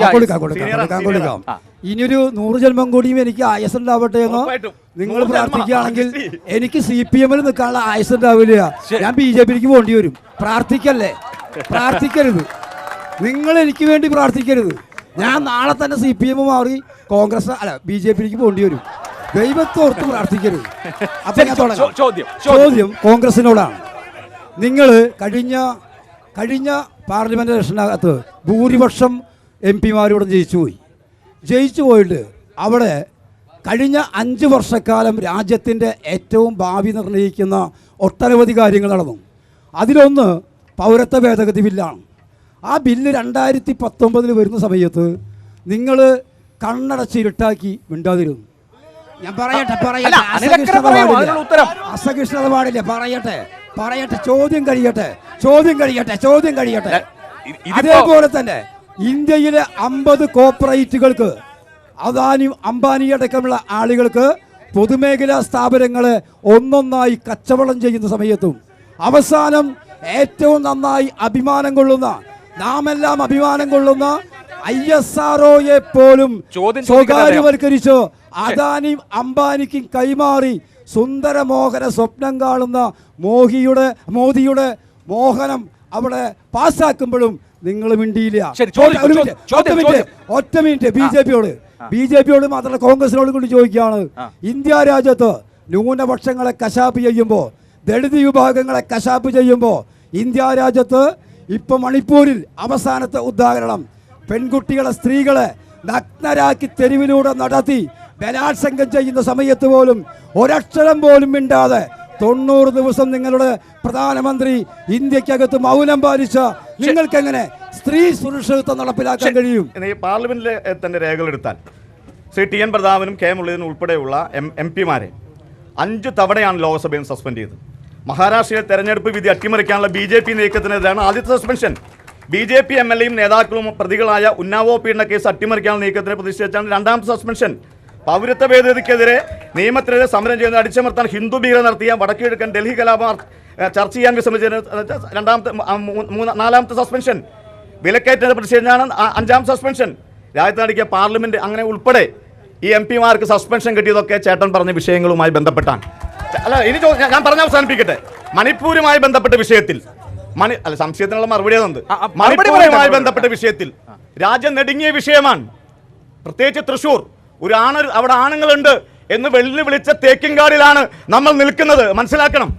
ഇനിയൊരു 100 ജന്മം കൂടിയും എനിക്ക് ആയുസ് ഉണ്ടാവട്ടെ എന്നോ നിങ്ങൾ പ്രാർത്ഥിക്കുകയാണെങ്കിൽ എനിക്ക് CPM-ൽ നിൽക്കാനുള്ള ആയുസ് ഉണ്ടാവില്ല. ഞാൻ BJP-ക്ക് പോകേണ്ടി വരും. പ്രാർത്ഥിക്കരുത്. നിങ്ങൾ എനിക്ക് വേണ്ടി പ്രാർത്ഥിക്കരുത്. ഞാൻ നാളെ തന്നെ CPM മാറി കോൺഗ്രസ് BJP-ക്ക് പോകേണ്ടി വരും. ദൈവത്തോർത്ത് പ്രാർത്ഥിക്കരുത്. അപ്പൊ ഞാൻ തുടങ്ങാം. ചോദ്യം കോൺഗ്രസിനോടാണ്. നിങ്ങൾ കഴിഞ്ഞ പാർലമെന്റ് ഇലക്ഷനകത്ത് ഭൂരിപക്ഷം MP-മാരോട് ജയിച്ചു പോയിട്ട് അവിടെ കഴിഞ്ഞ 5 വർഷക്കാലം രാജ്യത്തിൻ്റെ ഏറ്റവും ഭാവി നിർണ്ണയിക്കുന്ന ഒട്ടനവധി കാര്യങ്ങൾ നടന്നു. അതിലൊന്ന് പൗരത്വ ഭേദഗതി ബില്ലാണ്. ആ ബില്ല് 2019 വരുന്ന സമയത്ത് നിങ്ങൾ കണ്ണടച്ചിരുട്ടാക്കി മിണ്ടാതിരുന്നു. ഞാൻ പറയട്ടെ അസഹിഷ്ണുത പാടില്ല. പറയട്ടെ ചോദ്യം കഴിയട്ടെ. അതേപോലെ തന്നെ ഇന്ത്യയിലെ 50 കോർപ്പറേറ്റുകൾക്ക് അംബാനി അടക്കമുള്ള ആളുകൾക്ക് പൊതുമേഖലാ സ്ഥാപനങ്ങളെ ഒന്നൊന്നായി കച്ചവടം ചെയ്യുന്ന സമയത്തും അവസാനം ഏറ്റവും നന്നായി നാമെല്ലാം അഭിമാനം കൊള്ളുന്ന ISROയെ പോലും സ്വകാര്യവൽക്കരിച്ച് അദാനിയും അംബാനിക്കും കൈമാറി സുന്ദരമോഹന സ്വപ്നം കാണുന്ന മോദിയുടെ മോഹനം അവിടെ പാസ്സാക്കുമ്പോഴും നിങ്ങൾ മിണ്ടിയില്ല. ഒറ്റ മിനിറ്റ്. ബിജെപിയോട് മാത്രമല്ല കോൺഗ്രസിനോട് കൂടി ചോദിക്കുകയാണ്. ഇന്ത്യ രാജ്യത്ത് ന്യൂനപക്ഷങ്ങളെ കശാപ്പ് ചെയ്യുമ്പോൾ, ദളിത് വിഭാഗങ്ങളെ കശാപ്പ് ചെയ്യുമ്പോൾ, ഇന്ത്യ രാജ്യത്ത് ഇപ്പൊ മണിപ്പൂരിൽ അവസാനത്തെ ഉദാഹരണം, പെൺകുട്ടികളെ സ്ത്രീകളെ നഗ്നരാക്കി തെരുവിലൂടെ നടത്തി ബലാത്സംഗം ചെയ്യുന്ന സമയത്ത് പോലും ഒരക്ഷരം പോലും മിണ്ടാതെ 90 ദിവസം നിങ്ങളുടെ പ്രധാനമന്ത്രി ഇന്ത്യക്കകത്ത് മൗനം പാലിച്ച നിങ്ങൾക്ക് എങ്ങനെ സ്ത്രീ സുരക്ഷിതത്വം നടപ്പിലാക്കാൻ കഴിയും? ഈ പാർലമെന്റിലെ തന്നെ രേഖകളെടുത്താൽ ശ്രീ TN പ്രതാപനും K മുരളീധരനും ഉൾപ്പെടെയുള്ള MP-മാരെ 5 തവണയാണ് ലോക്സഭയിൽ സസ്പെൻഡ് ചെയ്തത്. മഹാരാഷ്ട്രയിലെ തെരഞ്ഞെടുപ്പ് വിധി അട്ടിമറിക്കാനുള്ള BJP നീക്കത്തിനെതിരാണ് ആദ്യത്തെ സസ്പെൻഷൻ. BJP MLA-യും നേതാക്കളും പ്രതികളായ ഉന്നാവോ പീഡന കേസ് അട്ടിമറിക്കാനുള്ള നീക്കത്തിനെ പ്രതിഷേധിച്ചാണ് രണ്ടാമത്തെ സസ്പെൻഷൻ. പൗരത്വ ഭേദഗതിക്കെതിരെ നിയമത്തിനെതിരെ സമരം ചെയ്യുന്ന അടിച്ചമർത്താൻ ഹിന്ദു ഭീകരത നടത്തിയ വടക്കുകിഴക്കൻ ഡൽഹി കലാപം ചർച്ച ചെയ്യാൻ വിസമ്മതിച്ചതിന് നാലാമത്തെ സസ്പെൻഷൻ. വിലക്കയറ്റത്തെ പ്രതിഷേധിച്ചാണ് 5ാം സസ്പെൻഷൻ. രാജ്യത്ത് നടക്കിയ പാർലമെന്റ് അങ്ങനെ ഉൾപ്പെടെ ഈ MP-മാർക്ക് സസ്പെൻഷൻ കിട്ടിയതൊക്കെ ചേട്ടൻ പറഞ്ഞ വിഷയങ്ങളുമായി ബന്ധപ്പെട്ടാണ്. അല്ല, ഇനി ഞാൻ പറഞ്ഞ അവസാനിപ്പിക്കട്ടെ. മണിപ്പൂരുമായി ബന്ധപ്പെട്ട വിഷയത്തിൽ സംശയത്തിനുള്ള മറുപടി അതുണ്ട്. മണിപ്പൂരുമായി ബന്ധപ്പെട്ട വിഷയത്തിൽ രാജ്യം നെടുങ്ങിയ വിഷയമാണ്. പ്രത്യേകിച്ച് തൃശ്ശൂർ അവിടെ ആണുങ്ങളുണ്ട് എന്ന് വെല്ലുവിളിച്ച തേക്കിൻകാടിലാണ് നമ്മൾ നിൽക്കുന്നത്. മനസ്സിലാക്കണം.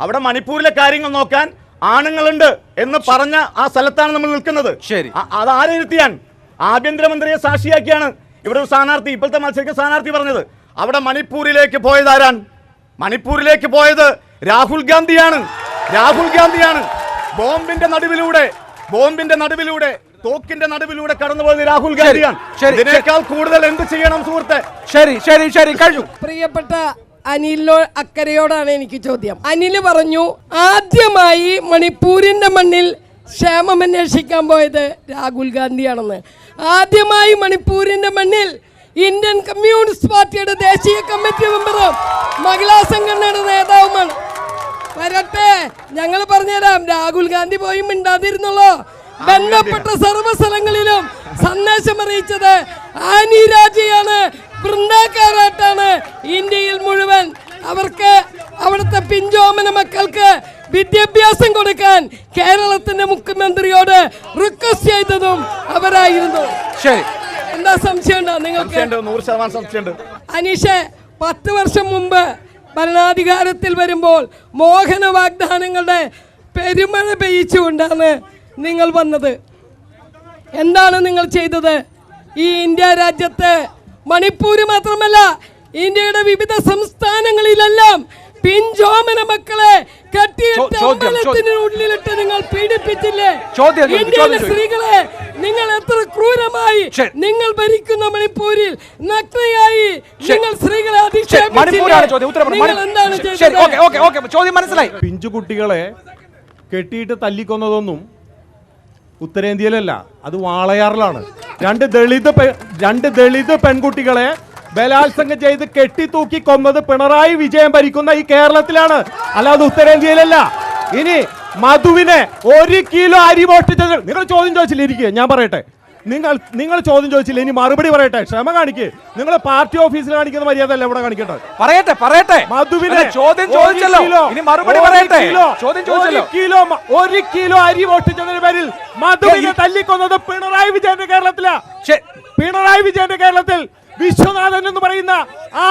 അവിടെ മണിപ്പൂരിലെ കാര്യങ്ങൾ നോക്കാൻ ആണുങ്ങളുണ്ട് എന്ന് പറഞ്ഞ ആ സ്ഥലത്താണ് നമ്മൾ നിൽക്കുന്നത്. ശരി. അത് ആരെഴുത്തിയാൻ? ആഭ്യന്തരമന്ത്രിയെ സാക്ഷിയാക്കിയാണ് ഇവിടെ ഒരു സ്ഥാനാർത്ഥി, ഇപ്പോഴത്തെ മത്സരിക്കുന്ന സ്ഥാനാർത്ഥി പറഞ്ഞത്. അവിടെ മണിപ്പൂരിലേക്ക് പോയത് ആരാൻ? മണിപ്പൂരിലേക്ക് പോയത് രാഹുൽ ഗാന്ധിയാണ്. രാഹുൽ ഗാന്ധിയാണ് ബോംബിന്റെ നടുവിലൂടെ തോക്കിന്റെ നടുവിലൂടെ കടന്നുപോയത് രാഹുൽ ഗാന്ധിയാണ്. ഇതിനേക്കാൾ കൂടുതൽ എന്ത് ചെയ്യണം സുഹൃത്തെ? ശരി കഴിഞ്ഞു. പ്രിയപ്പെട്ട അനിലിനോ അക്കരയോടാണ് എനിക്ക് ചോദ്യം. അനിൽ പറഞ്ഞു ആദ്യമായി മണിപ്പൂരിന്റെ മണ്ണിൽ ക്ഷേമം അന്വേഷിക്കാൻ പോയത് രാഹുൽ ഗാന്ധിയാണെന്ന്. ആദ്യമായി മണിപ്പൂരിന്റെ മണ്ണിൽ ഇന്ത്യൻ കമ്മ്യൂണിസ്റ്റ് പാർട്ടിയുടെ ദേശീയ കമ്മിറ്റി മെമ്പറും മഹിളാ സംഘടനയുടെ നേതാവുമാണ്. വരട്ടെ, ഞങ്ങൾ പറഞ്ഞുതരാം. രാഹുൽ ഗാന്ധി പോയി മിണ്ടാതിരുന്നുള്ളൂ. ബന്ധപ്പെട്ട സർവ്വ സ്ഥലങ്ങളിലും സന്ദേശം അറിയിച്ചത് ആനി രാജയാണ്, വൃന്ദാക്കാരാട്ടാണ്. ഇന്ത്യയിൽ മുഴുവൻ അവർക്ക് അവിടുത്തെ പിഞ്ചോമന മക്കൾക്ക് വിദ്യാഭ്യാസം കൊടുക്കാൻ കേരളത്തിന്റെ മുഖ്യമന്ത്രിയോട് റിക്വസ്റ്റ് ചെയ്തതും അവരായിരുന്നു. എന്താ സംശയമുണ്ടോ നിങ്ങൾക്ക്? 100% സംശയമുണ്ട്. അനീഷെ, 10 വർഷം മുമ്പ് ഭരണാധികാരത്തിൽ വരുമ്പോൾ മോഹന വാഗ്ദാനങ്ങളുടെ പെരുമഴ പെയ്യിച്ചുകൊണ്ടാണ് നിങ്ങൾ വന്നത്. എന്താണ് നിങ്ങൾ ചെയ്തത്? ഈ ഇന്ത്യ രാജ്യത്ത് മണിപ്പൂര് മാത്രമല്ല ഇന്ത്യയുടെ വിവിധ സംസ്ഥാനങ്ങളിലെല്ലാം പിഞ്ചോമന മക്കളെ കെട്ടിയിട്ട് അമ്പലത്തിനുള്ളിലിട്ട് നിങ്ങൾ പീഡിപ്പിച്ചില്ലേ? ഇന്ത്യയിലെ സ്ത്രീകളെ നിങ്ങൾ എത്ര ക്രൂരമായി നിങ്ങൾ ഭരിക്കുന്ന മണിപ്പൂരിൽ നഗ്നയായി നിങ്ങൾ സ്ത്രീകളെ അധിക്ഷേപിച്ചില്ലേ? നിങ്ങൾ എന്താണ് ചെയ്തത്? പിഞ്ചുകുട്ടികളെ കെട്ടിയിട്ട് തല്ലിക്കൊന്നതൊന്നും ഉത്തരേന്ത്യയിലല്ല, അത് വാളയാറിലാണ്. രണ്ട് ദളിത് പെൺകുട്ടികളെ ബലാത്സംഗം ചെയ്ത് കെട്ടിത്തൂക്കി കൊന്നത് പിണറായി വിജയൻ ഭരിക്കുന്ന ഈ കേരളത്തിലാണ്, അല്ലാതെ ഉത്തരേന്ത്യയിലല്ല. ഇനി മധുവിനെ 1 കിലോ അരി മോഷ്ടിച്ചത് നിങ്ങൾ ചോദ്യം ചോദിച്ചില്ല. ഇരിക്കുക, ഞാൻ പറയട്ടെ. നിങ്ങൾ ചോദ്യം ചോദിച്ചില്ല, ഇനി മറുപടി പറയട്ടെ. ക്ഷമ കാണിക്ക്. നിങ്ങൾ പാർട്ടി ഓഫീസിൽ കാണിക്കുന്ന മര്യാദ അല്ല ഇവിടെ കാണിക്കേണ്ടത്. പറയട്ടെ. മധുവിനെ ചോദ്യം ചോദിച്ചല്ലോ, ഇനി മറുപടി പറയട്ടെ. ചോദ്യം ചോദിച്ചല്ലോ. 1 കിലോ അരി മോഷ്ടിച്ചതിന് പേരിൽ മധുവിനെ തല്ലിക്കൊന്നത് പിണറായി വിജയന്റെ കേരളത്തിലാ. പിണറായി വിജയന്റെ കേരളത്തിൽ വിശ്വനാഥൻ എന്ന് പറയുന്ന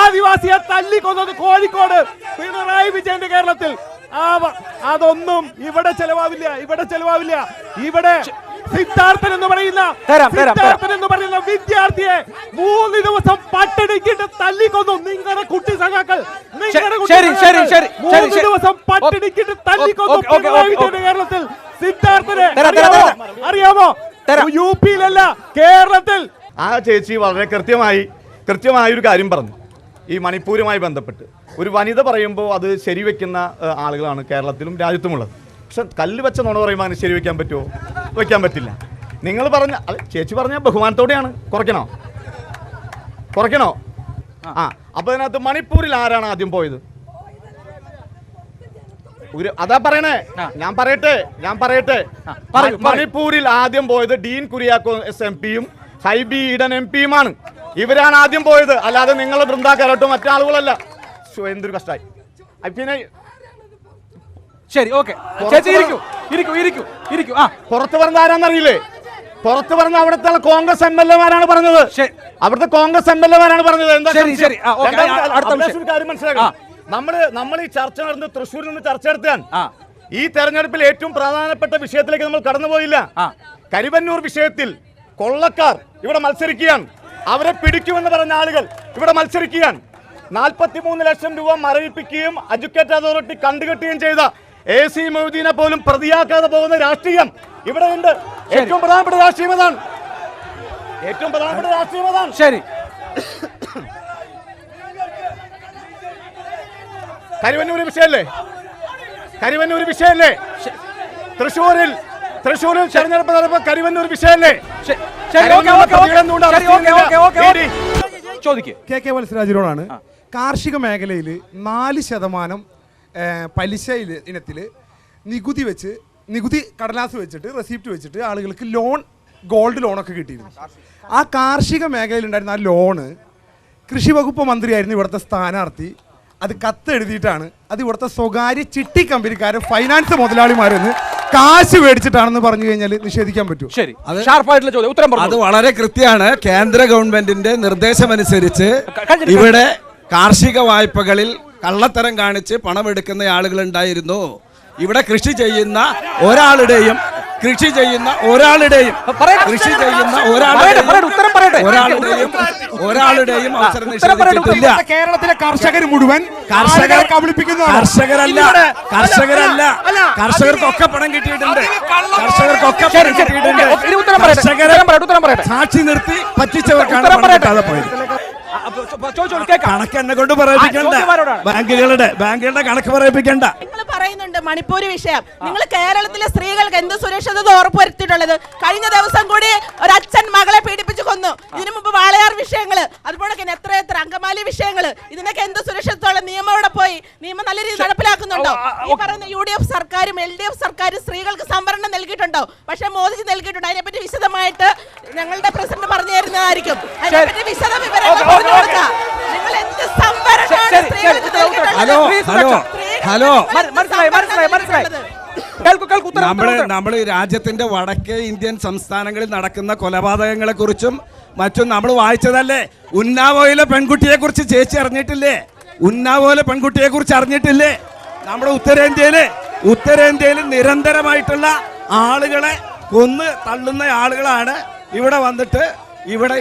ആദിവാസിയെ തല്ലിക്കൊന്നത് കോഴിക്കോട്. പിണറായി വിജയന്റെ കേരളത്തിൽ അതൊന്നും ഇവിടെ ചെലവാവില്ല. ഇവിടെ സിദ്ധാർത്ഥൻ എന്ന് പറയുന്ന വിദ്യാർത്ഥിയെ 3 ദിവസം പട്ടിണിക്കിട്ട് തല്ലിക്കൊന്നു നിങ്ങളുടെ കുട്ടി സഖാക്കൾ. 3 ദിവസം പട്ടിണിക്കിട്ട് തല്ലിക്കൊന്നു പിണറായി വിജയന്റെ കേരളത്തിൽ സിദ്ധാർത്ഥനെ. അറിയാമോ? യുപിയിലല്ല, കേരളത്തിൽ. ആ ചേച്ചി വളരെ കൃത്യമായ ഒരു കാര്യം പറഞ്ഞു. ഈ മണിപ്പൂരുമായി ബന്ധപ്പെട്ട് ഒരു വനിത പറയുമ്പോൾ അത് ശരിവെക്കുന്ന ആളുകളാണ് കേരളത്തിലും രാജ്യത്തുമുള്ളത്. പക്ഷെ കല്ല് വെച്ച നുണ പറയുമ്പോൾ അങ്ങനെ ശരിവെക്കാൻ പറ്റുമോ? വയ്ക്കാൻ പറ്റില്ല. നിങ്ങൾ പറഞ്ഞ ചേച്ചി പറഞ്ഞ ബഹുമാനത്തോടെയാണ്. കുറയ്ക്കണോ? അപ്പൊ അതിനകത്ത് മണിപ്പൂരിൽ ആരാണ് ആദ്യം പോയത്? അതാ പറയണേ. ഞാൻ പറയട്ടെ. മണിപ്പൂരിൽ ആദ്യം പോയത് ഡീൻ കുര്യാക്കോസ് MP-യും ഹൈബി ഈഡൻ MP-യുമാണ്. ഇവരാണ് ആദ്യം പോയത്, അല്ലാതെ നിങ്ങൾ വൃന്ദാക്കാരട്ടോ മറ്റാളുകളല്ല. എന്തൊരു കഷ്ടായി. പിന്നെ ശരി, ഓക്കെ. പുറത്ത് പറഞ്ഞ ആരാന്നറിയില്ലേ? പുറത്ത് പറഞ്ഞ അവിടുത്തെ കോൺഗ്രസ് MLA-മാരാണ് പറഞ്ഞത്. എന്താ കാര്യം മനസ്സിലാക്കണം. നമ്മൾ ഈ ചർച്ച നടന്ന് തൃശ്ശൂരിൽ നിന്ന് ചർച്ച നടത്താൻ ഈ തെരഞ്ഞെടുപ്പിൽ ഏറ്റവും പ്രധാനപ്പെട്ട വിഷയത്തിലേക്ക് നമ്മൾ കടന്നുപോയില്ല. കരിവന്നൂർ വിഷയത്തിൽ കൊള്ളക്കാർ ഇവിടെ മത്സരിക്കുകയാണ്. അവരെ പിടിക്കുമെന്ന് പറഞ്ഞ ആളുകൾ ഇവിടെ മത്സരിക്കുകയാണ്. 43 ലക്ഷം രൂപ മരവിപ്പിക്കുകയും എഡ്യൂക്കേറ്റ് അതോറിറ്റി കണ്ടുകെട്ടുകയും ചെയ്ത AC മൊയ്തീനെ പോലും പ്രതിയാക്കാതെ പോകുന്ന രാഷ്ട്രീയം ഇവിടെ ഉണ്ട്. ഏറ്റവും പ്രധാനപ്പെട്ട രാഷ്ട്രീയം അതാണ്. ശരി. കരിവന്നൂർ വിഷയല്ലേ? തൃശ്ശൂരിൽ തെരഞ്ഞെടുപ്പ് നടപ്പ് കരിവന്നൂർ വിഷയല്ലേ? KK മത്സരാജിനോടാണ്. കാർഷിക മേഖലയിൽ 4% പലിശ ഇനത്തിൽ നികുതി കടലാസ് വെച്ചിട്ട് റെസിപ്റ്റ് വെച്ചിട്ട് ആളുകൾക്ക് ഗോൾഡ് ലോണൊക്കെ കിട്ടിയിരുന്നു. ആ കാർഷിക മേഖലയിൽ ഉണ്ടായിരുന്ന ആ ലോണ് കൃഷി വകുപ്പ് മന്ത്രിയായിരുന്നു ഇവിടുത്തെ സ്ഥാനാർത്ഥി. അത് കത്ത് എഴുതിയിട്ടാണ് അത് ഇവിടുത്തെ സ്വകാര്യ ചിട്ടി കമ്പനിക്കാരും ഫൈനാൻസ് മുതലാളിമാരെന്ന് കാശ് മേടിച്ചിട്ടാണെന്ന് പറഞ്ഞു കഴിഞ്ഞാൽ നിഷേധിക്കാൻ പറ്റും. ശരി, ഷാർപ്പായിട്ടുള്ള ചോദ്യം, ഉത്തരം പറഞ്ഞു. അത് വളരെ കൃത്യമാണ്. കേന്ദ്ര ഗവൺമെന്റിന്റെ നിർദ്ദേശമനുസരിച്ച് ഇവിടെ കാർഷിക വായ്പകളിൽ കള്ളത്തരം കാണിച്ച് പണമെടുക്കുന്ന ആളുകളുണ്ടായിരുന്നു. ഇവിടെ കൃഷി ചെയ്യുന്ന ഒരാളുടെയും കൃഷി ചെയ്യുന്ന ഒരാളുടെയും അവസരം നിഷേധിച്ചിട്ടില്ല. കേരളത്തിലെ കർഷകർ മുഴുവൻ കർഷകർക്കൊക്കെ പണം കിട്ടിയിട്ടുണ്ട്. സാക്ഷി നിർത്തി പറ്റിച്ചവർക്കാണ് പണം കിട്ടാതെ പോയത്. കണക്ക് എന്നെ കൊണ്ട് പറയിപ്പിക്കണ്ട. ബാങ്കുകളുടെ കണക്ക് പറയിപ്പിക്കണ്ട. നിങ്ങൾ പറയുന്നുണ്ട് മണിപ്പൂർ വിഷയം. നിങ്ങൾ കേരളത്തിലെ സ്ത്രീകൾക്ക് എന്ത് സുരക്ഷിതത ഉറപ്പുവരുത്തിയിട്ടുള്ളത്? കഴിഞ്ഞ ദിവസം കൂടി ഒരച്ഛൻ മകളെ പീഡിപ്പിച്ചു കൊന്നു. ഇതിനു മുമ്പ് വാളയാർ വിഷയങ്ങള്, അതുപോലെ എത്ര അങ്കമാലി വിഷയങ്ങള്, ഇതിനൊക്കെ എന്ത് സുരക്ഷിതത്തോടെ നിയമം ഇവിടെ പോയി നിയമം നല്ല രീതിയിൽ നടപ്പിലാക്കുന്നുണ്ടോ? ഈ പറയുന്ന UDF സർക്കാരും LDF സർക്കാരും സ്ത്രീകൾക്ക് സംവരണം നൽകിയിട്ടുണ്ടോ? പക്ഷെ മോദിജി നൽകിയിട്ടുണ്ട്. അതിനെപ്പറ്റി വിശദമായിട്ട് ഞങ്ങളുടെ പ്രസിഡന്റ് പറഞ്ഞു തരുന്നതായിരിക്കും. അതിനെപ്പറ്റി വിശദ വിവരങ്ങൾ പറഞ്ഞു കൊടുക്കുക. നിങ്ങൾ എന്ത് സംവരണമാണ് സ്ത്രീകൾക്ക് നമ്മൾ രാജ്യത്തിന്റെ വടക്കേ ഇന്ത്യൻ സംസ്ഥാനങ്ങളിൽ നടക്കുന്ന കൊലപാതകങ്ങളെ കുറിച്ചും മറ്റും നമ്മൾ വായിച്ചതല്ലേ? ഉന്നാവോയിലെ പെൺകുട്ടിയെ കുറിച്ച് ചേച്ചി അറിഞ്ഞിട്ടില്ലേ? ഉന്നാവോയിലെ പെൺകുട്ടിയെ കുറിച്ച് അറിഞ്ഞിട്ടില്ലേ? നമ്മുടെ ഉത്തരേന്ത്യയിൽ നിരന്തരമായിട്ടുള്ള ആളുകളെ കൊന്ന് തള്ളുന്ന ആളുകളാണ് ഇവിടെ വന്നിട്ട് ഇവിടെ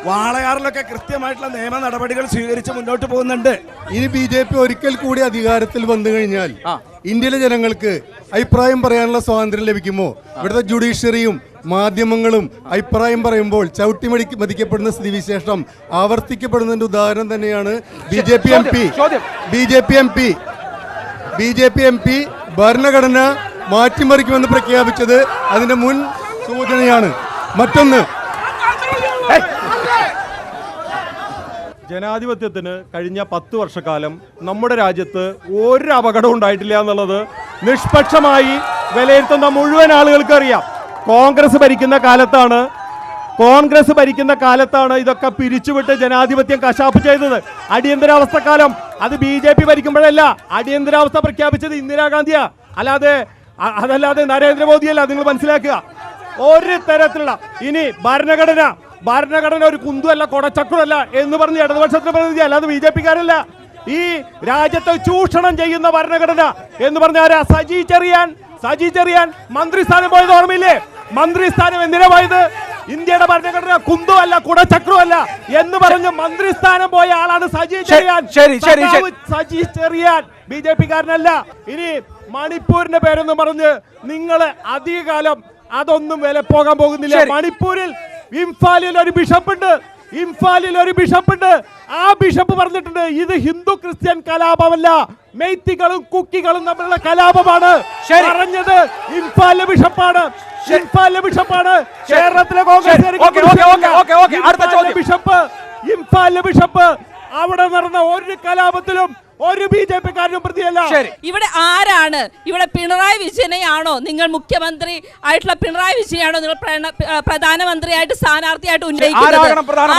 വാളയാറിലൊക്കെ കൃത്യമായിട്ടുള്ള നിയമ നടപടികൾ സ്വീകരിച്ച് മുന്നോട്ട് പോകുന്നുണ്ട്. ഇനി BJP ഒരിക്കൽ കൂടി അധികാരത്തിൽ വന്നു കഴിഞ്ഞാൽ ഇന്ത്യയിലെ ജനങ്ങൾക്ക് അഭിപ്രായം പറയാനുള്ള സ്വാതന്ത്ര്യം ലഭിക്കുമോ? ഇവിടുത്തെ ജുഡീഷ്യറിയും മാധ്യമങ്ങളും അഭിപ്രായം പറയുമ്പോൾ ചവിട്ടി മതിക്കപ്പെടുന്ന സ്ഥിതിവിശേഷം ആവർത്തിക്കപ്പെടുന്നതിന്റെ ഉദാഹരണം തന്നെയാണ് BJP MP ഭരണഘടന മാറ്റിമറിക്കുമെന്ന് പ്രഖ്യാപിച്ചത് അതിന്റെ മുൻ സൂചനയാണ്. മറ്റൊന്ന്, ജനാധിപത്യത്തിന് കഴിഞ്ഞ 10 വർഷക്കാലം നമ്മുടെ രാജ്യത്ത് ഒരു അപകടം ഉണ്ടായിട്ടില്ല എന്നുള്ളത് നിഷ്പക്ഷമായി വിലയിരുത്തുന്ന മുഴുവൻ ആളുകൾക്ക് അറിയാം. കോൺഗ്രസ് ഭരിക്കുന്ന കാലത്താണ് ഇതൊക്കെ പിരിച്ചുവിട്ട് ജനാധിപത്യം കശാപ്പ് ചെയ്തത്. അടിയന്തരാവസ്ഥക്കാലം അത് BJP ഭരിക്കുമ്പോഴല്ല. അടിയന്തരാവസ്ഥ പ്രഖ്യാപിച്ചത് ഇന്ദിരാഗാന്ധിയാ, അതല്ലാതെ നരേന്ദ്രമോദിയല്ല. നിങ്ങൾ മനസ്സിലാക്കുക. ഒരു തരത്തിലുള്ള ഇനി ഭരണഘടന ഒരു കുന്തുമല്ല, കൊടച്ചക്രമല്ല എന്ന് പറഞ്ഞ് ഇടതുപക്ഷത്തിന് പ്രതിനിധി, അല്ലാതെ BJP-ക്കാരല്ല. ഈ രാജ്യത്തെ ചൂഷണം ചെയ്യുന്ന ഭരണഘടന എന്ന് പറഞ്ഞാൽ സജി ചെറിയാൻ മന്ത്രിസ്ഥാനം പോയത് ഓർമ്മയില്ലേ? മന്ത്രിസ്ഥാനം എന്തിനാ പോയത്? ഇന്ത്യയുടെ ഭരണഘടന കുന്തുമല്ല, കുടച്ചക്രമല്ല എന്ന് പറഞ്ഞ് മന്ത്രിസ്ഥാനം പോയ ആളാണ് സജി ചെറിയാൻ. BJP-ക്കാരനല്ല. ഇനി മണിപ്പൂരിന്റെ പേരെന്ന് പറഞ്ഞ് നിങ്ങൾ അധികകാലം അതൊന്നും വില പോകാൻ പോകുന്നില്ല. മണിപ്പൂരിൽ ഇംഫാലിൽ ഒരു ബിഷപ്പുണ്ട്. ആ ബിഷപ്പ് പറഞ്ഞിട്ടുണ്ട്, ഇത് ഹിന്ദു ക്രിസ്ത്യൻ കലാപമല്ല, മെയ്ത്തികളും കുക്കികളും തമ്മിലുള്ള കലാപമാണ്. പറഞ്ഞത് ഇംഫാലിലെ ബിഷപ്പാണ്. കേരളത്തിലെ ബിഷപ്പ് അവിടെ നടന്ന ഒരു കലാപത്തിലും ഒരു BJP-ക്കാരനും പ്രതിയല്ല. ഇവിടെ ആരാണ്? ഇവിടെ പിണറായി വിജയനെയാണോ നിങ്ങൾ മുഖ്യമന്ത്രി ആയിട്ടുള്ള പിണറായി വിജയനാണോ നിങ്ങൾ പ്രധാനമന്ത്രിയായിട്ട് സ്ഥാനാർത്ഥിയായിട്ട് ഉന്നയിക്കുന്നത്?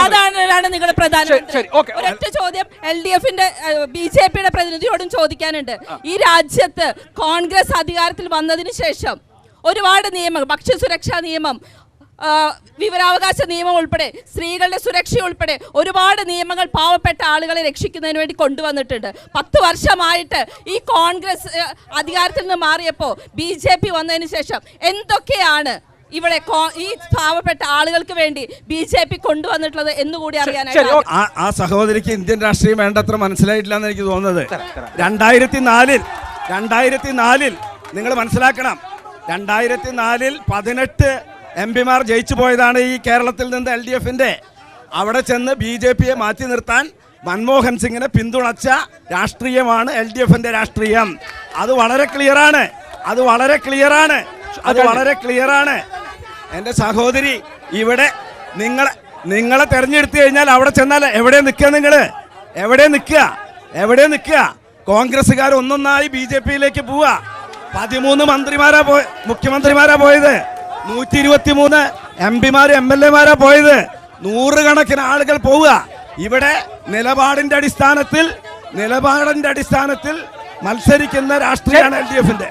അതാണ് നിങ്ങളുടെ പ്രധാനമന്ത്രി. ഒരൊറ്റ ചോദ്യം LDF-ന്റെ BJP-യുടെ പ്രതിനിധിയോടും ചോദിക്കാനുണ്ട്. ഈ രാജ്യത്ത് കോൺഗ്രസ് അധികാരത്തിൽ വന്നതിന് ശേഷം ഒരുപാട് നിയമങ്ങൾ, ഭക്ഷ്യസുരക്ഷാ നിയമം, വിവരാവകാശ നിയമം ഉൾപ്പെടെ, സ്ത്രീകളുടെ സുരക്ഷ ഉൾപ്പെടെ ഒരുപാട് നിയമങ്ങൾ പാവപ്പെട്ട ആളുകളെ രക്ഷിക്കുന്നതിന് വേണ്ടി കൊണ്ടുവന്നിട്ടുണ്ട്. 10 വർഷമായിട്ട് ഈ കോൺഗ്രസ് അധികാരത്തിൽ നിന്ന് മാറിയപ്പോൾ BJP വന്നതിന് ശേഷം എന്തൊക്കെയാണ് ഇവിടെ ഈ പാവപ്പെട്ട ആളുകൾക്ക് വേണ്ടി BJP കൊണ്ടുവന്നിട്ടുള്ളത് എന്നുകൂടി അറിയാനായിട്ട്. ആ സഹോദരിക്ക് ഇന്ത്യൻ രാഷ്ട്രീയം വേണ്ടത്ര മനസ്സിലായിട്ടില്ല എന്ന് എനിക്ക് തോന്നുന്നത്. 2004 നിങ്ങൾ മനസ്സിലാക്കണം, 2004 18 MP-മാർ ജയിച്ചു പോയതാണ് ഈ കേരളത്തിൽ നിന്ന് LDF-ന്റെ. അവിടെ ചെന്ന് BJP-യെ മാറ്റി നിർത്താൻ മൻമോഹൻ സിംഗിനെ പിന്തുണച്ച രാഷ്ട്രീയമാണ് LDF-ന്റെ രാഷ്ട്രീയം. അത് വളരെ ക്ലിയറാണ്. എൻ്റെ സഹോദരി, ഇവിടെ നിങ്ങളെ തെരഞ്ഞെടുത്തു കഴിഞ്ഞാൽ അവിടെ ചെന്നാൽ എവിടെ നിൽക്കുക? കോൺഗ്രസ്സുകാർ ഒന്നൊന്നായി BJP-യിലേക്ക് പോവുക. 13 മുഖ്യമന്ത്രിമാരാ പോയത്, 123 MP-മാര് MLA-മാരാ പോയത്, 100 കണക്കിന് ആളുകൾ പോവുക. ഇവിടെ നിലപാടിന്റെ അടിസ്ഥാനത്തിൽ മത്സരിക്കുന്ന രാഷ്ട്രീയമാണ് LDF-ന്റെ.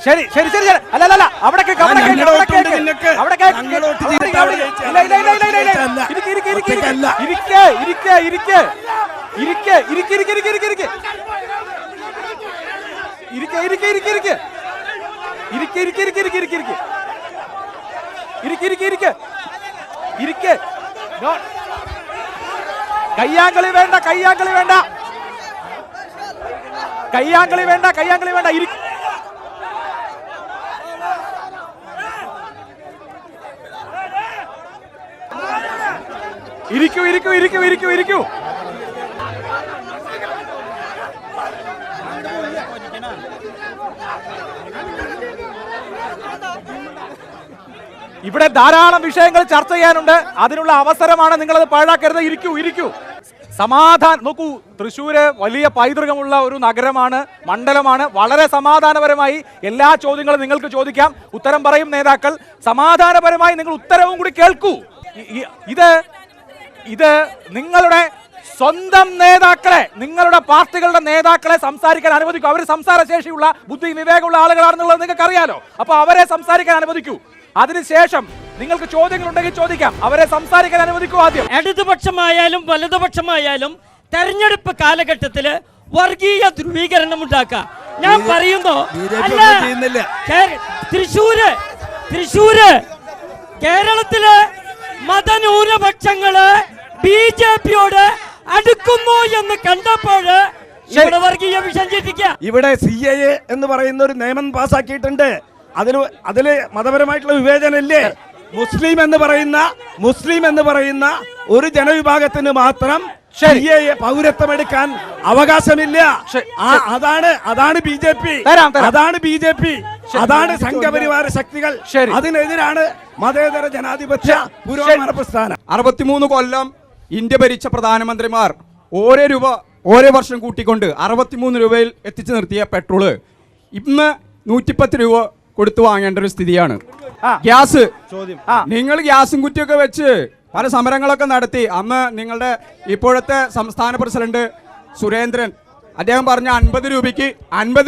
ഇരിക്ക് ഇരിക്ക് ഇരിക്ക് ഇരിക്ക് ഇരിക്ക് ഇരിക്ക് ഇരിക്ക് ഇരിക്ക് ഇരിക്ക് ഇരിക്ക്. കയ്യാങ്കളി വേണ്ട, കയ്യാങ്കളി വേണ്ട, കയ്യാങ്കളി വേണ്ട, കയ്യാങ്കളി വേണ്ട. ഇരിക്കൂ ഇരിക്കൂ ഇരിക്കൂ ഇരിക്കൂ ഇരിക്കൂ. ഇവിടെ ധാരാളം വിഷയങ്ങൾ ചർച്ച ചെയ്യാനുണ്ട്. അതിനുള്ള അവസരമാണ്, നിങ്ങളത് പാഴാക്കരുത്. ഇരിക്കൂ ഇരിക്കൂ. സമാധാനം നോക്കൂ. തൃശ്ശൂര് വലിയ പൈതൃകമുള്ള ഒരു നഗരമാണ്, മണ്ഡലമാണ്. വളരെ സമാധാനപരമായി എല്ലാ ചോദ്യങ്ങളും നിങ്ങൾക്ക് ചോദിക്കാം, ഉത്തരം പറയും നേതാക്കൾ. സമാധാനപരമായി നിങ്ങൾ ഉത്തരവും കൂടി കേൾക്കൂ. ഇത് നിങ്ങളുടെ സ്വന്തം നേതാക്കളെ, നിങ്ങളുടെ പാർട്ടികളുടെ നേതാക്കളെ സംസാരിക്കാൻ അനുവദിക്കൂ. അവർ സംസാരശേഷിയുള്ള ബുദ്ധി വിവേകമുള്ള ആളുകളാണെന്നുള്ളത് നിങ്ങൾക്ക് അറിയാലോ. അപ്പൊ അവരെ സംസാരിക്കാൻ അനുവദിക്കൂ. അതിനുശേഷം നിങ്ങൾക്ക് ചോദ്യങ്ങളുണ്ടെങ്കിൽ ചോദിക്കാം. അവരെ സംസാരിക്കാൻ അനുവദിക്കൂ. ആദ്യം ഇടതുപക്ഷമായാലും വലതുപക്ഷമായാലും തെരഞ്ഞെടുപ്പ് കാലഘട്ടത്തില് വർഗീയ ധ്രുവീകരണം ഉണ്ടാക്കുക. ഞാൻ പറയുന്നു, തൃശ്ശൂര് കേരളത്തിലെ മതന്യൂനപക്ഷങ്ങള് BJP-യോട് അടുക്കുന്നു എന്ന് കണ്ടപ്പോൾ ഇവിടെ വർഗീയ വിഷം ചിന്തിക്കുക. ഇവിടെ CAA എന്ന് പറയുന്ന ഒരു നിയമം പാസ്സാക്കിയിട്ടുണ്ട്. അതില് മതപരമായിട്ടുള്ള വിവേചനമില്ലേ? മുസ്ലിം എന്ന് പറയുന്ന ഒരു ജനവിഭാഗത്തിന് മാത്രം പൗരത്വം എടുക്കാൻ അവകാശമില്ല. അതാണ് BJP, അതാണ് സംഘപരിവാര ശക്തികൾ. അതിനെതിരാണ് മതേതര ജനാധിപത്യ പുരോഗമന പ്രസ്ഥാനം. 63 കൊല്ലം ഇന്ത്യ ഭരിച്ച പ്രധാനമന്ത്രിമാർ ഓരോ വർഷം കൂട്ടിക്കൊണ്ട് 63 രൂപയിൽ എത്തിച്ചു നിർത്തിയ പെട്രോള് ഇന്ന് 110 രൂപ കൊടുത്തു വാങ്ങേണ്ട ഒരു സ്ഥിതിയാണ്. ഗ്യാസ്, നിങ്ങൾ ഗ്യാസും കുറ്റിയൊക്കെ വെച്ച് പല സമരങ്ങളൊക്കെ നടത്തി. അന്ന് നിങ്ങളുടെ ഇപ്പോഴത്തെ സംസ്ഥാന പ്രസിഡന്റ് സുരേന്ദ്രൻ അദ്ദേഹം പറഞ്ഞ 50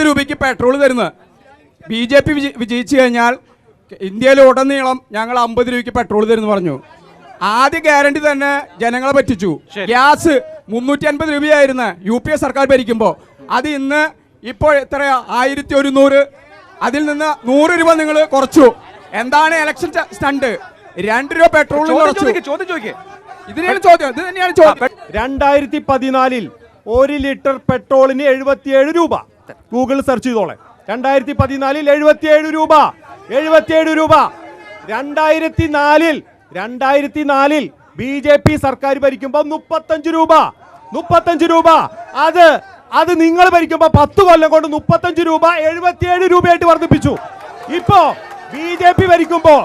രൂപയ്ക്ക് പെട്രോൾ തരുന്നത്. BJP വിജയിച്ചു കഴിഞ്ഞാൽ ഇന്ത്യയിലുടനീളം ഞങ്ങൾ 50 രൂപയ്ക്ക് പെട്രോൾ തരുന്നു പറഞ്ഞു. ആദ്യ ഗ്യാരണ്ടി തന്നെ ജനങ്ങളെ പറ്റിച്ചു. ഗ്യാസ് 350 രൂപയായിരുന്നു UPA സർക്കാർ ഭരിക്കുമ്പോൾ. അത് ഇന്ന് ഇപ്പോൾ എത്രയാ? 1100. അതിൽ നിന്ന് 100 രൂപ നിങ്ങൾ കുറച്ചു. എന്താണ് ഇലക്ഷൻ സ്റ്റണ്ട്? 2 രൂപ പെട്രോൾ കുറച്ചു. ഇതിനാണ് ചോദ്യം, ഇത് തന്നെയാണ് ചോദ്യം. 2014 1 ലിറ്റർ പെട്രോളിന് 77 രൂപ. Google search ചെയ്തോളെ. 2014 77 രൂപ. 2004 BJP സർക്കാർ ഭരിക്കുമ്പോൾ 35 രൂപ. അത് നിങ്ങൾ ഭരിക്കുമ്പോൾ 10 കൊല്ലം കൊണ്ട് 35 രൂപ 77 രൂപയായിട്ട് വർദ്ധിപ്പിച്ചു. ഇപ്പോ BJP ഭരിക്കുമ്പോ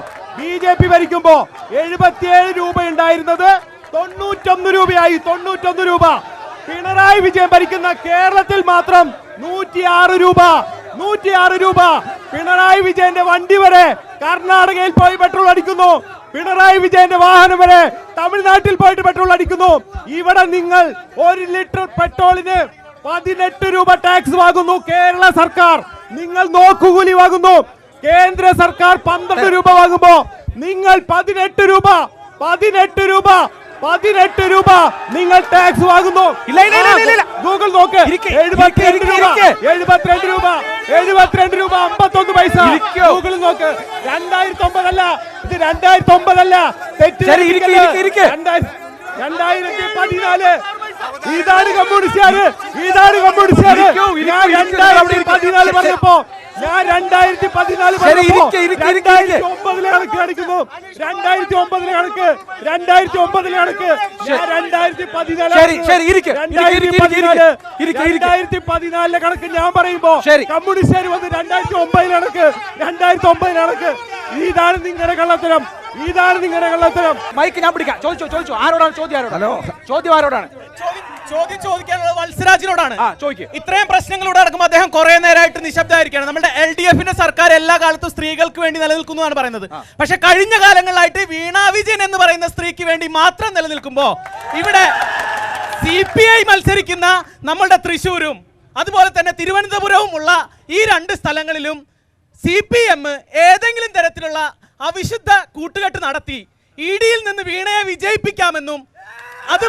77 രൂപ ഉണ്ടായിരുന്നത് 91 രൂപയായി. 91 രൂപ. പിണറായി വിജയൻ ഭരിക്കുന്ന കേരളത്തിൽ മാത്രം 106 രൂപ. പിണറായി വിജയന്റെ വണ്ടി വരെ കർണാടകയിൽ പോയി പെട്രോൾ അടിക്കുന്നു. പിണറായി വിജയന്റെ വാഹനം വരെ തമിഴ്നാട്ടിൽ പോയിട്ട് പെട്രോൾ അടിക്കുന്നു. ഇവിടെ നിങ്ങൾ 1 ലിറ്റർ പെട്രോളിന് 18 രൂപ ടാക്സ് വാങ്ങുന്നു കേരള സർക്കാർ. നിങ്ങൾ നോക്കുകൂലി വാങ്ങുന്നു. കേന്ദ്ര സർക്കാർ 12 രൂപ വാങ്ങുമ്പോ നിങ്ങൾ 18 രൂപ നിങ്ങൾ ടാക്സ് വാങ്ങുന്നു. ഗൂഗിൾ നോക്ക്. 72 രൂപ 51 പൈസ. ഗൂഗിൾ നോക്ക്. 2009 അല്ല ഇത്, 2009 അല്ല. 2014. ഇതാണ് കമ്മ്യൂണിസ്റ്റുകാര്. ഞാൻ 2014 പറഞ്ഞപ്പോ 2014 2009 കണക്ക് കാണിക്കുന്നു. 2009 കണക്ക് 2014 കണക്ക് ഞാൻ പറയുമ്പോ കമ്മ്യൂണിസ്റ്റുകാർ വന്ന് 2009 കണക്ക് 2009 കണക്ക്. ഇതാണ് നിങ്ങളുടെ കള്ളത്തരം. മൈക്ക് ഞാൻ പിടിക്കാം. ചോദിച്ചു. ആരോടാണ് ചോദ്യം? ചോദ്യം ആരോടാണ്? ചോദ്യം ചോദിക്കാനുള്ളത് വത്സരാജിനോടാണ്. ഇത്രയും പ്രശ്നങ്ങളോട് നടക്കുമ്പോൾ അദ്ദേഹം കുറെ നേരമായിട്ട് നിശബ്ദമായിരിക്കുകയാണ്. നമ്മുടെ LDF-ന്റെ സർക്കാർ എല്ലാ കാലത്തും സ്ത്രീകൾക്ക് വേണ്ടി നിലനിൽക്കുന്നു എന്നാണ് പറയുന്നത്. പക്ഷെ കഴിഞ്ഞ കാലങ്ങളിലായിട്ട് വീണ വിജയൻ എന്ന് പറയുന്ന സ്ത്രീക്ക് വേണ്ടി മാത്രം നിലനിൽക്കുമ്പോ ഇവിടെ CPI മത്സരിക്കുന്ന നമ്മളുടെ തൃശ്ശൂരും അതുപോലെ തന്നെ തിരുവനന്തപുരവും ഉള്ള ഈ 2 സ്ഥലങ്ങളിലും CPM ഏതെങ്കിലും തരത്തിലുള്ള അവിശുദ്ധ കൂട്ടുകെട്ട് നടത്തി ED-യിൽ നിന്ന് വീണയെ വിജയിപ്പിക്കാമെന്നും അത്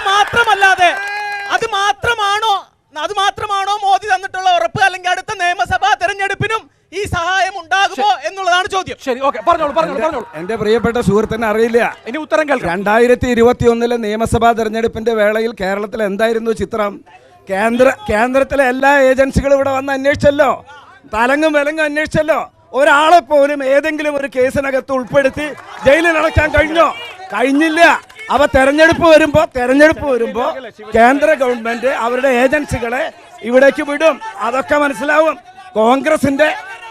മാത്രമാണോ മോദി തന്നിട്ടുള്ള ഉറപ്പ്, അല്ലെങ്കിൽ അടുത്ത നിയമസഭാ തെരഞ്ഞെടുപ്പിനും ഈ സഹായം ഉണ്ടാകുമോ എന്നുള്ളതാണ് ചോദ്യം. ശരി, ഓക്കെ, പറഞ്ഞോളൂ. എന്റെ പ്രിയപ്പെട്ട സുഹൃത്തിന് അറിയില്ല. ഇനി ഉത്തരം കേൾക്കാം. 2021 നിയമസഭാ തെരഞ്ഞെടുപ്പിന്റെ വേളയിൽ കേരളത്തിൽ എന്തായിരുന്നു ചിത്രം? കേന്ദ്രത്തിലെ എല്ലാ ഏജൻസികളും ഇവിടെ വന്ന് അന്വേഷിച്ചല്ലോ, തലങ്ങും വിലങ്ങും അന്വേഷിച്ചല്ലോ. ഒരാളെ പോലും ഏതെങ്കിലും ഒരു കേസിനകത്ത് ഉൾപ്പെടുത്തി ജയിലിൽ അടയ്ക്കാൻ കഴിഞ്ഞില്ല. അപ്പൊ തെരഞ്ഞെടുപ്പ് വരുമ്പോ കേന്ദ്ര ഗവൺമെന്റ് അവരുടെ ഏജൻസികളെ ഇവിടേക്ക് വിടും. അതൊക്കെ മനസ്സിലാവും.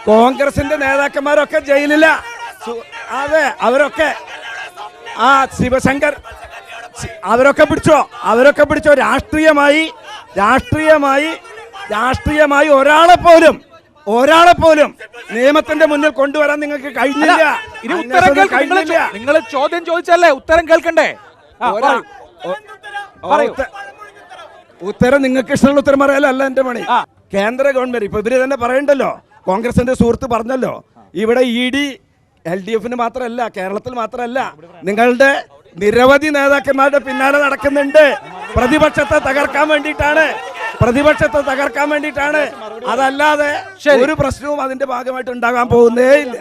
കോൺഗ്രസിന്റെ നേതാക്കന്മാരൊക്കെ ജയിലില്ല. അതെ, അവരൊക്കെ ശിവശങ്കർ അവരൊക്കെ പിടിച്ചോ. രാഷ്ട്രീയമായി ഒരാളെ പോലും നിയമത്തിന്റെ മുന്നിൽ കൊണ്ടുവരാൻ നിങ്ങൾക്ക് കഴിഞ്ഞില്ല. ഇനി ഉത്തരം നിങ്ങൾ ചോദ്യം ചോദിച്ചല്ലേ, ഉത്തരം കേൾക്കണ്ടേ? ഉത്തരം നിങ്ങൾക്ക് ഇഷ്ടമുള്ള ഉത്തരം പറയാലല്ല എന്റെ മണി. കേന്ദ്ര ഗവൺമെന്റ് ഇപ്പൊ ഇവര് തന്നെ പറയണ്ടല്ലോ, കോൺഗ്രസിന്റെ സുഹൃത്ത് പറഞ്ഞല്ലോ, ഇവിടെ ED LDFന് മാത്രമല്ല, കേരളത്തിൽ മാത്രമല്ല, നിങ്ങളുടെ നിരവധി നേതാക്കന്മാരുടെ പിന്നാലെ നടക്കുന്നുണ്ട്. പ്രതിപക്ഷത്തെ തകർക്കാൻ വേണ്ടിയിട്ടാണ്. അതല്ലാതെ ഒരു പ്രശ്നവും അതിന്റെ ഭാഗമായിട്ട് ഉണ്ടാകാൻ പോകുന്നേ ഇല്ല.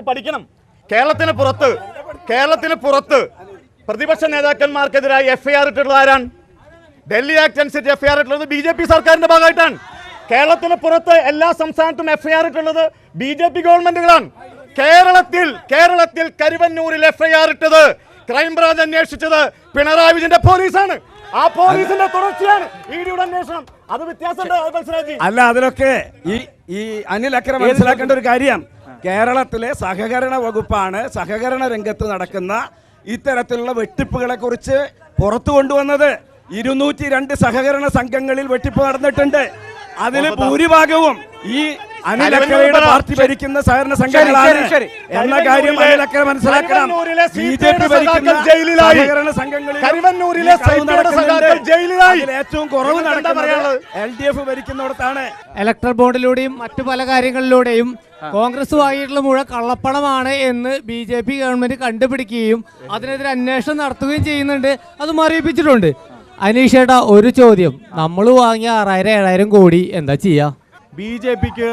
പഠിക്കണം. കേരളത്തിന് പുറത്ത് പ്രതിപക്ഷ നേതാക്കന്മാർക്കെതിരായി FIR ഇട്ടുള്ളത് ആരാണ്? ഡൽഹി ആക്ട് അനുസരിച്ച് FIR ഇട്ടുള്ളത് BJP സർക്കാരിന്റെ ഭാഗമായിട്ടാണ്. കേരളത്തിന് പുറത്ത് എല്ലാ സംസ്ഥാനത്തും FIR ഇട്ടുള്ളത് BJP ഗവൺമെന്റുകളാണ്. കേരളത്തിൽ കരുവന്നൂരിൽ FIR ഇട്ടത് ക്രൈംബ്രാഞ്ച് അന്വേഷിച്ചത് പിണറായി വിജയന്റെ പോലീസാണ്. ആ പോലീസിന്റെ തുടർച്ചയാണ് EDയുടെ അന്വേഷണം. അത് വ്യത്യാസമുണ്ട്. അല്ല, അതിലൊക്കെ ഈ അനിൽ അക്രം മനസ്സിലാക്കേണ്ട ഒരു കാര്യം, കേരളത്തിലെ സഹകരണ വകുപ്പാണ് സഹകരണ രംഗത്ത് നടക്കുന്ന ഇത്തരത്തിലുള്ള വെട്ടിപ്പുകളെ കുറിച്ച് പുറത്തു കൊണ്ടുവന്നത്. 202 സഹകരണ സംഘങ്ങളിൽ വെട്ടിപ്പ് നടന്നിട്ടുണ്ട്. അതിൽ ഭൂരിഭാഗവും ഈ അനിൽ അക്രയുടെ പാർട്ടി ഭരിക്കുന്ന സഹകരണ സംഘങ്ങളാണ് എന്ന കാര്യം അനിൽ അക്ര മനസ്സിലാക്കണം. BJP ഭരിക്കുന്ന സഹകരണ സംഘങ്ങളിൽ ഏറ്റവും കുറവ് നടക്കുന്നത് LDF ഭരിക്കുന്നിടത്താണ്. ഇലക്ട്രൽ ബോണ്ടിലൂടെയും മറ്റു പല കാര്യങ്ങളിലൂടെയും കോൺഗ്രസുമായിട്ടുള്ള മുഴുവൻ കള്ളപ്പണമാണ് എന്ന് BJP ഗവൺമെന്റ് കണ്ടുപിടിക്കുകയും അതിനെതിരെ അന്വേഷണം നടത്തുകയും ചെയ്യുന്നുണ്ട്. അത് മറിയിപ്പിച്ചിട്ടുണ്ട്. അനീഷേട്ടാ, ഒരു ചോദ്യം, നമ്മൾ വാങ്ങിയ 6000-7000 കോടി എന്താ ചെയ്യാ? BJPക്ക്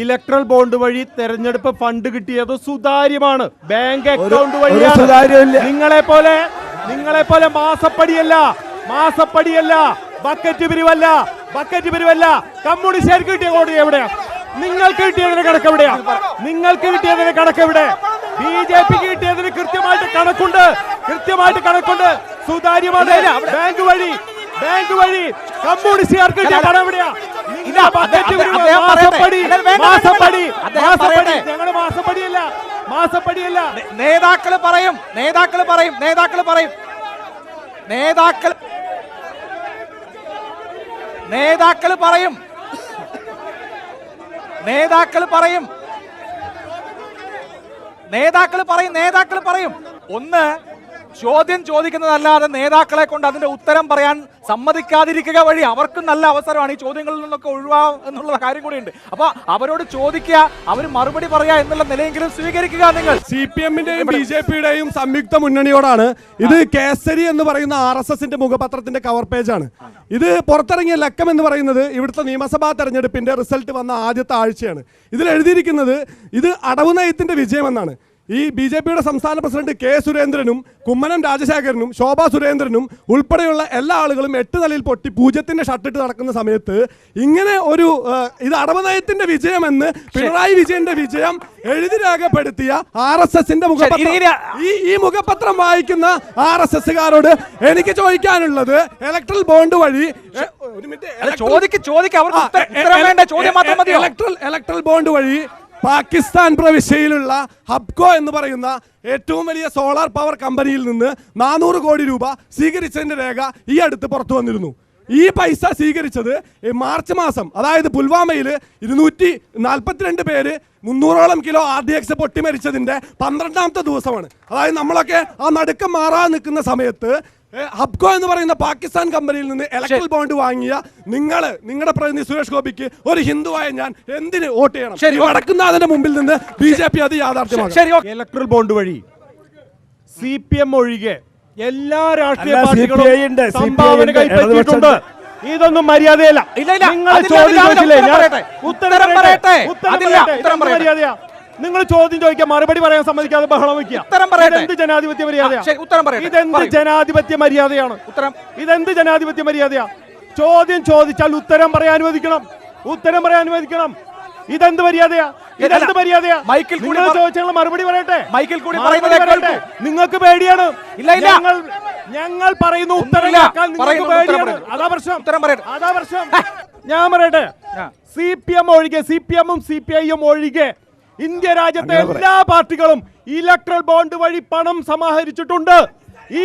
ഇലക്ട്രൽ ബോണ്ട് വഴി തെരഞ്ഞെടുപ്പ് ഫണ്ട് കിട്ടിയത് സുതാര്യമാണ്. ബാങ്ക് അക്കൗണ്ട് വഴിയാണ്. നിങ്ങളെ പോലെ മാസപ്പടിയല്ല, ബക്കറ്റ് പിരിവല്ല. കമ്മ്യൂണിസ്റ്റുകാർക്ക് കിട്ടിയ കോടി എവിടെയാ? നിങ്ങൾക്ക് കിട്ടിയതിന് കണക്ക് എവിടെ? BJPക്ക് കിട്ടിയതിന് കൃത്യമായിട്ട് കണക്കുണ്ട്. സുതാര്യമാണ്. ബാങ്ക് വഴി കമ്മ്യൂണിസ്റ്റുകാർക്ക് കിട്ടിയ പണം എവിടെയാ? മാസപ്പടിയല്ല. നേതാക്കൾ പറയും ഒന്ന് ചോദ്യം ചോദിക്കുന്നതല്ലാതെ നേതാക്കളെ കൊണ്ട് അതിന്റെ ഉത്തരം പറയാൻ സമ്മതിക്കാതിരിക്കുക വഴി അവർക്ക് നല്ല അവസരമാണ്. ഈ ചോദ്യങ്ങളിൽ നിന്നൊക്കെ ഒഴിവാകും എന്നുള്ള കാര്യം കൂടിയുണ്ട്. അപ്പൊ അവരോട് ചോദിക്കുക, അവർ മറുപടി പറയാ എന്നുള്ള നിലയെങ്കിലും സ്വീകരിക്കുക. നിങ്ങൾ CPM-ന്റെയും BJP-യുടെയും സംയുക്ത മുന്നണിയോടാണ്. ഇത് കേസരി എന്ന് പറയുന്ന RSSന്റെ മുഖപത്രത്തിന്റെ കവർ പേജാണ്. ഇത് പുറത്തിറങ്ങിയ ലക്കം എന്ന് പറയുന്നത് ഇവിടുത്തെ നിയമസഭാ തെരഞ്ഞെടുപ്പിന്റെ റിസൾട്ട് വന്ന ആദ്യത്തെ ആഴ്ചയാണ്. ഇതിൽ എഴുതിയിരിക്കുന്നത് ഇത് അടവ് നയത്തിന്റെ വിജയമെന്നാണ്. ഈ BJP-യുടെ സംസ്ഥാന പ്രസിഡന്റ് K. സുരേന്ദ്രനും കുമ്മനം രാജശേഖരനും ശോഭാ സുരേന്ദ്രനും ഉൾപ്പെടെയുള്ള എല്ലാ ആളുകളും 8 നിലയിൽ പൊട്ടി 0-ന്റെ ഷർട്ടിട്ട് നടക്കുന്ന സമയത്ത് ഇങ്ങനെ ഒരു ഇത് അടവ് നയത്തിന്റെ വിജയമെന്ന് പിണറായി വിജയന്റെ വിജയം എഴുതി രേഖപ്പെടുത്തിയ RSSന്റെ മുഖപത്രം, ഈ മുഖപത്രം വായിക്കുന്ന RSSകാരോട് എനിക്ക് ചോദിക്കാനുള്ളത്, ഇലക്ട്രൽ ബോണ്ട് വഴി ഇലക്ട്രൽ ബോണ്ട് വഴി പാകിസ്ഥാൻ പ്രവിശ്യയിലുള്ള ഹബ്കോ എന്ന് പറയുന്ന ഏറ്റവും വലിയ സോളാർ പവർ കമ്പനിയിൽ നിന്ന് 400 കോടി രൂപ സ്വീകരിച്ചതിന്റെ രേഖ ഈ അടുത്ത് പുറത്തു വന്നിരുന്നു. ഈ പൈസ സ്വീകരിച്ചത് മാർച്ച് മാസം, അതായത് പുൽവാമയിൽ 242 പേര് 300ഓളം കിലോ RDX പൊട്ടി മരിച്ചതിന്റെ 12ാമത്തെ ദിവസമാണ്. അതായത് നമ്മളൊക്കെ ആ നടുക്കം മാറാൻ നിൽക്കുന്ന സമയത്ത് ഹബ്കോ എന്ന് പറയുന്ന പാകിസ്ഥാൻ കമ്പനിയിൽ നിന്ന് ഇലക്ട്രൽ ബോണ്ട് വാങ്ങിയ നിങ്ങളുടെ പ്രതിനിധി സുരേഷ് ഗോപിക്ക് ഒരു ഹിന്ദുവായ ഞാൻ എന്തിന് വോട്ട് ചെയ്യണം? വടക്കുന്നാഥന്റെ മുമ്പിൽ നിന്ന് BJP അത് യാഥാർത്ഥ്യമാക്കും. ഇലക്ട്രൽ ബോണ്ട് വഴി CPM ഒഴികെ എല്ലാ രാഷ്ട്രീയ പാർട്ടികളും സംഭാവന കൈപ്പറ്റിയിട്ടുണ്ട്. ഇതൊന്നും മര്യാദയല്ല. നിങ്ങൾ ചോദ്യം ചോദിച്ചില്ലേ? ഉത്തരം പറയട്ടെ. മര്യാദയാ. നിങ്ങൾ ചോദ്യം ചോദിക്കാൻ മറുപടി പറയാൻ സമ്മതിക്കാതെ ബഹളം വയ്ക്കുക. ഇതെന്ത് ജനാധിപത്യ മര്യാദയാ? ഇതെന്ത് ജനാധിപത്യ മര്യാദയാണ്? ഇതെന്ത് ജനാധിപത്യ മര്യാദയാ? ചോദ്യം ചോദിച്ചാൽ ഉത്തരം പറയാൻ അനുവദിക്കണം. ഉത്തരം പറയാൻ അനുവദിക്കണം. ഇതെന്ത് മര്യാദയാ? ഇതെന്ത് മര്യാദയാ? നിങ്ങൾ ചോദിച്ചാൽ മറുപടി പറയട്ടെ. പറയട്ടെ. നിങ്ങൾക്ക് പേടിയാണ്. ഞങ്ങൾ പറയുന്ന ഉത്തരം കേൾക്കാൻ നിങ്ങൾക്ക് പേടിയാണ്. അതാ പ്രശ്നം. അതാ പ്രശ്നം. ഞാൻ പറയട്ടെ, CPM ഒഴികെ, CPM-ഉം CPI-യും ഒഴികെ ഇന്ത്യ രാജ്യത്തെ എല്ലാ പാർട്ടികളും ഇലക്ട്രൽ ബോണ്ട് വഴി പണം സമാഹരിച്ചിട്ടുണ്ട്. ഈ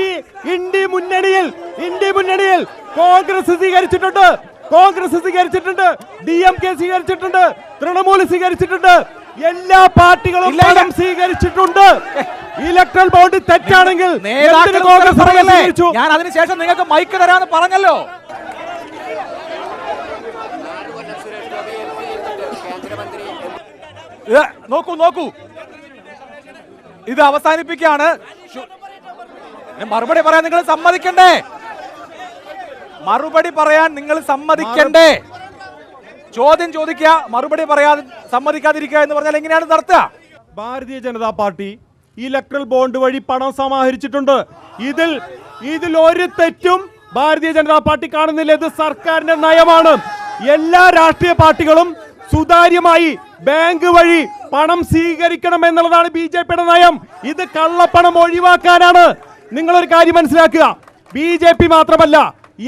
ഇന്ത്യ മുന്നണിയിൽ കോൺഗ്രസ് സ്വീകരിച്ചിട്ടുണ്ട്, DMK സ്വീകരിച്ചിട്ടുണ്ട്, തൃണമൂൽ സ്വീകരിച്ചിട്ടുണ്ട്, എല്ലാ പാർട്ടികളും പണം സ്വീകരിച്ചിട്ടുണ്ട്. ഇലക്ട്രൽ ബോണ്ട് തെറ്റാണെങ്കിൽ ഞാൻ അതിനുശേഷം നിങ്ങൾക്ക് മൈക്ക് തരാമെന്ന് പറഞ്ഞല്ലോ. നോക്കൂ, ഇത് അവസാനിപ്പിക്കുകയാണ്. മറുപടി പറയാൻ നിങ്ങൾ സമ്മതിക്കണ്ടേ? ചോദ്യം ചോദിക്കുക, മറുപടി പറയാതെ സമ്മതിക്കാതിരിക്കുക എന്ന് പറഞ്ഞാൽ എങ്ങനെയാണ് നടത്തുക? Bharatiya Janata party electoral bond വഴി പണം സമാഹരിച്ചിട്ടുണ്ട്. ഇതിൽ ഒരു തെറ്റും ഭാരതീയ ജനതാ പാർട്ടി കാണുന്നില്ല. ഇത് സർക്കാരിന്റെ നയമാണ്. എല്ലാ രാഷ്ട്രീയ പാർട്ടികളും സുതാര്യമായി ബാങ്ക് വഴി പണം സ്വീകരിക്കണം എന്നുള്ളതാണ് BJP-യുടെ നയം. ഇത് കള്ളപ്പണം ഒഴിവാക്കാനാണ്. നിങ്ങളൊരു കാര്യം മനസ്സിലാക്കുക, BJP മാത്രമല്ല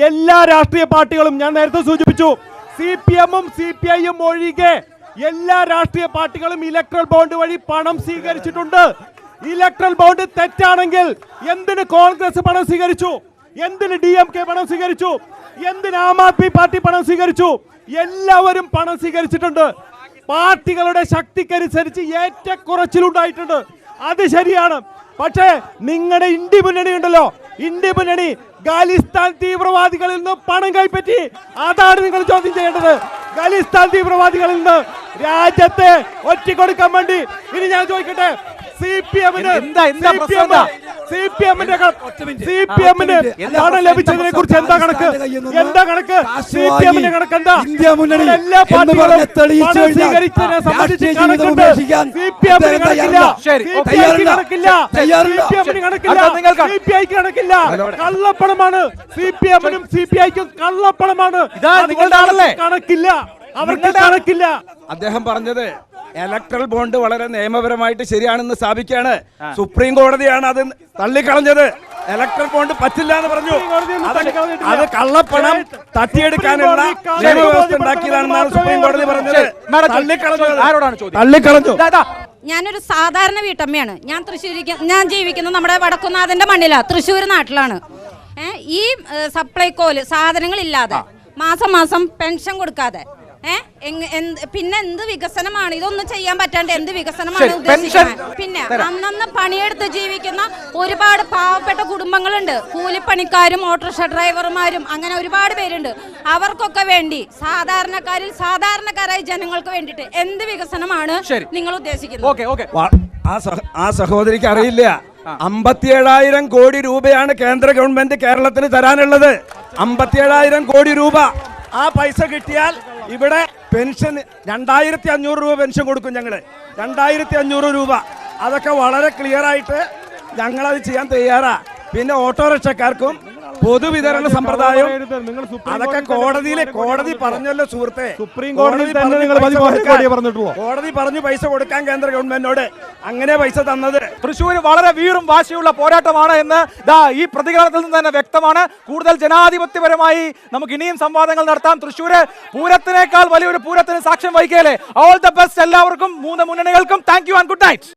എല്ലാ രാഷ്ട്രീയ പാർട്ടികളും, ഞാൻ നേരത്തെ സൂചിപ്പിച്ചു, CPM-ഉം CPI-യും ഒഴികെ എല്ലാ രാഷ്ട്രീയ പാർട്ടികളും ഇലക്ട്രൽ ബോണ്ട് വഴി പണം സ്വീകരിച്ചിട്ടുണ്ട്. ഇലക്ട്രൽ ബോണ്ട് തെറ്റാണെങ്കിൽ എന്തിന് കോൺഗ്രസ് പണം സ്വീകരിച്ചു? എന്തിന് DMK പണം സ്വീകരിച്ചു? എന്തിന് ആം ആദ്മി പാർട്ടി പണം സ്വീകരിച്ചു? എല്ലാവരും പണം സ്വീകരിച്ചിട്ടുണ്ട്. പാർട്ടികളുടെ ശക്തിക്കനുസരിച്ച് ഏറ്റക്കുറച്ചിലുണ്ടായിട്ടുണ്ട്. അത് ശരിയാണ്. പക്ഷേ നിങ്ങളുടെ ഇന്ത്യ മുന്നണി ഉണ്ടല്ലോ, ഇന്ത്യ മുന്നണി ഖാലിസ്ഥാൻ തീവ്രവാദികളിൽ നിന്ന് പണം കൈപ്പറ്റി. അതാണ് നിങ്ങൾ ചോദ്യം ചെയ്യേണ്ടത്. ഖാലിസ്ഥാൻ തീവ്രവാദികളിൽ നിന്ന് രാജ്യത്തെ ഒറ്റിക്കൊടുക്കാൻ വേണ്ടി. ഇനി ഞാൻ ചോദിക്കട്ടെ, CPM-ന് പണം ലഭിച്ചതിനെ കുറിച്ച് എന്താ കണക്ക്? CPM-ന്റെ കണക്കെന്താ? എല്ലാ പാർട്ടികളും പണം സ്വീകരിച്ചതിനെ സംബന്ധിച്ച് കണക്കുണ്ട്. CPM-ന് കണക്കില്ല, CPI-ക്ക് കണക്കില്ല, CPI-ക്ക് കണക്കില്ല. കള്ളപ്പണമാണ്. CPM-നും CPI-ക്കും കള്ളപ്പണമാണ്. കണക്കില്ല, അവർക്ക് കണക്കില്ല. അദ്ദേഹം പറഞ്ഞത് ഇലക്ട്രൽ ബോണ്ട് വളരെ നിയമപരമായിട്ട് ശരിയാണെന്ന് സ്ഥാപിക്കുകയാണ്. സുപ്രീം കോടതിയാണ് അത് തള്ളിക്കളഞ്ഞത്. ഇലക്ട്രൽ ബോണ്ട് പറ്റില്ല എന്ന് പറഞ്ഞു. അത് കള്ളപ്പണം തട്ടിയെടുക്കാനുള്ള നിയമവ്യവസ്ഥ ഉണ്ടാക്കിയതാണെന്നാണ് സുപ്രീം കോടതി പറഞ്ഞത്. തള്ളിക്കളഞ്ഞു. ഞാനൊരു സാധാരണ വീട്ടമ്മയാണ്. ഞാൻ ജീവിക്കുന്നത് നമ്മുടെ വടക്കുന്നാഥന്റെ മണ്ണിലാണ്, തൃശ്ശൂർ നാട്ടിലാണ്. ഈ സപ്ലൈകോല് സാധനങ്ങളില്ലാതെ മാസം പെൻഷൻ കൊടുക്കാതെ പിന്നെ എന്ത് വികസനമാണ്? ഇതൊന്നും ചെയ്യാൻ പറ്റാണ്ട് എന്ത് വികസനമാണ് ഉദ്ദേശിക്കുന്നത്? പിന്നെ അന്നന്ന് പണിയെടുത്ത് ജീവിക്കുന്ന ഒരുപാട് പാവപ്പെട്ട കുടുംബങ്ങളുണ്ട്. കൂലിപ്പണിക്കാരും ഓട്ടോറിക്ഷ ഡ്രൈവർമാരും അങ്ങനെ ഒരുപാട് പേരുണ്ട്. അവർക്കൊക്കെ വേണ്ടി സാധാരണക്കാരായ ജനങ്ങൾക്ക് വേണ്ടിയിട്ട് എന്ത് വികസനമാണ് നിങ്ങൾ ഉദ്ദേശിക്കുന്നത്? ആ സഹോദരിക്ക് അറിയില്ല. 57,000 കോടി രൂപയാണ് കേന്ദ്ര ഗവൺമെന്റ് കേരളത്തിന് തരാനുള്ളത്. 57,000 കോടി രൂപ. ആ പൈസ കിട്ടിയാൽ ഇവിടെ പെൻഷൻ 2,500 രൂപ പെൻഷൻ കൊടുക്കും. ഞങ്ങൾ 2,500 രൂപ. അതൊക്കെ വളരെ ക്ലിയർ ആയിട്ട് ഞങ്ങളത് ചെയ്യാൻ തയ്യാറാ. പിന്നെ ഓട്ടോറിക്ഷക്കാർക്കും പൊതുവിതരണ സമ്പ്രദായം അതൊക്കെ കോടതി പറഞ്ഞല്ലോ സുഹൃത്തെ. സുപ്രീം കോടതി പറഞ്ഞു പൈസ കൊടുക്കാൻ കേന്ദ്ര ഗവൺമെന്റിനോട്. അങ്ങനെ പൈസ തന്നത്. തൃശ്ശൂർ വളരെ വീറും വാശിയുള്ള പോരാട്ടമാണ് എന്ന് ഈ പ്രതികരണത്തിൽ നിന്ന് തന്നെ വ്യക്തമാണ്. കൂടുതൽ ജനാധിപത്യപരമായി നമുക്ക് ഇനിയും സംവാദങ്ങൾ നടത്താം. തൃശ്ശൂർ പൂരത്തിനേക്കാൾ വലിയൊരു പൂരത്തിന് സാക്ഷ്യം വഹിക്കലേ. ഓൾ ദ ബെസ്റ്റ് എല്ലാവർക്കും, 3 മുന്നണികൾക്കും. Thank you and good night.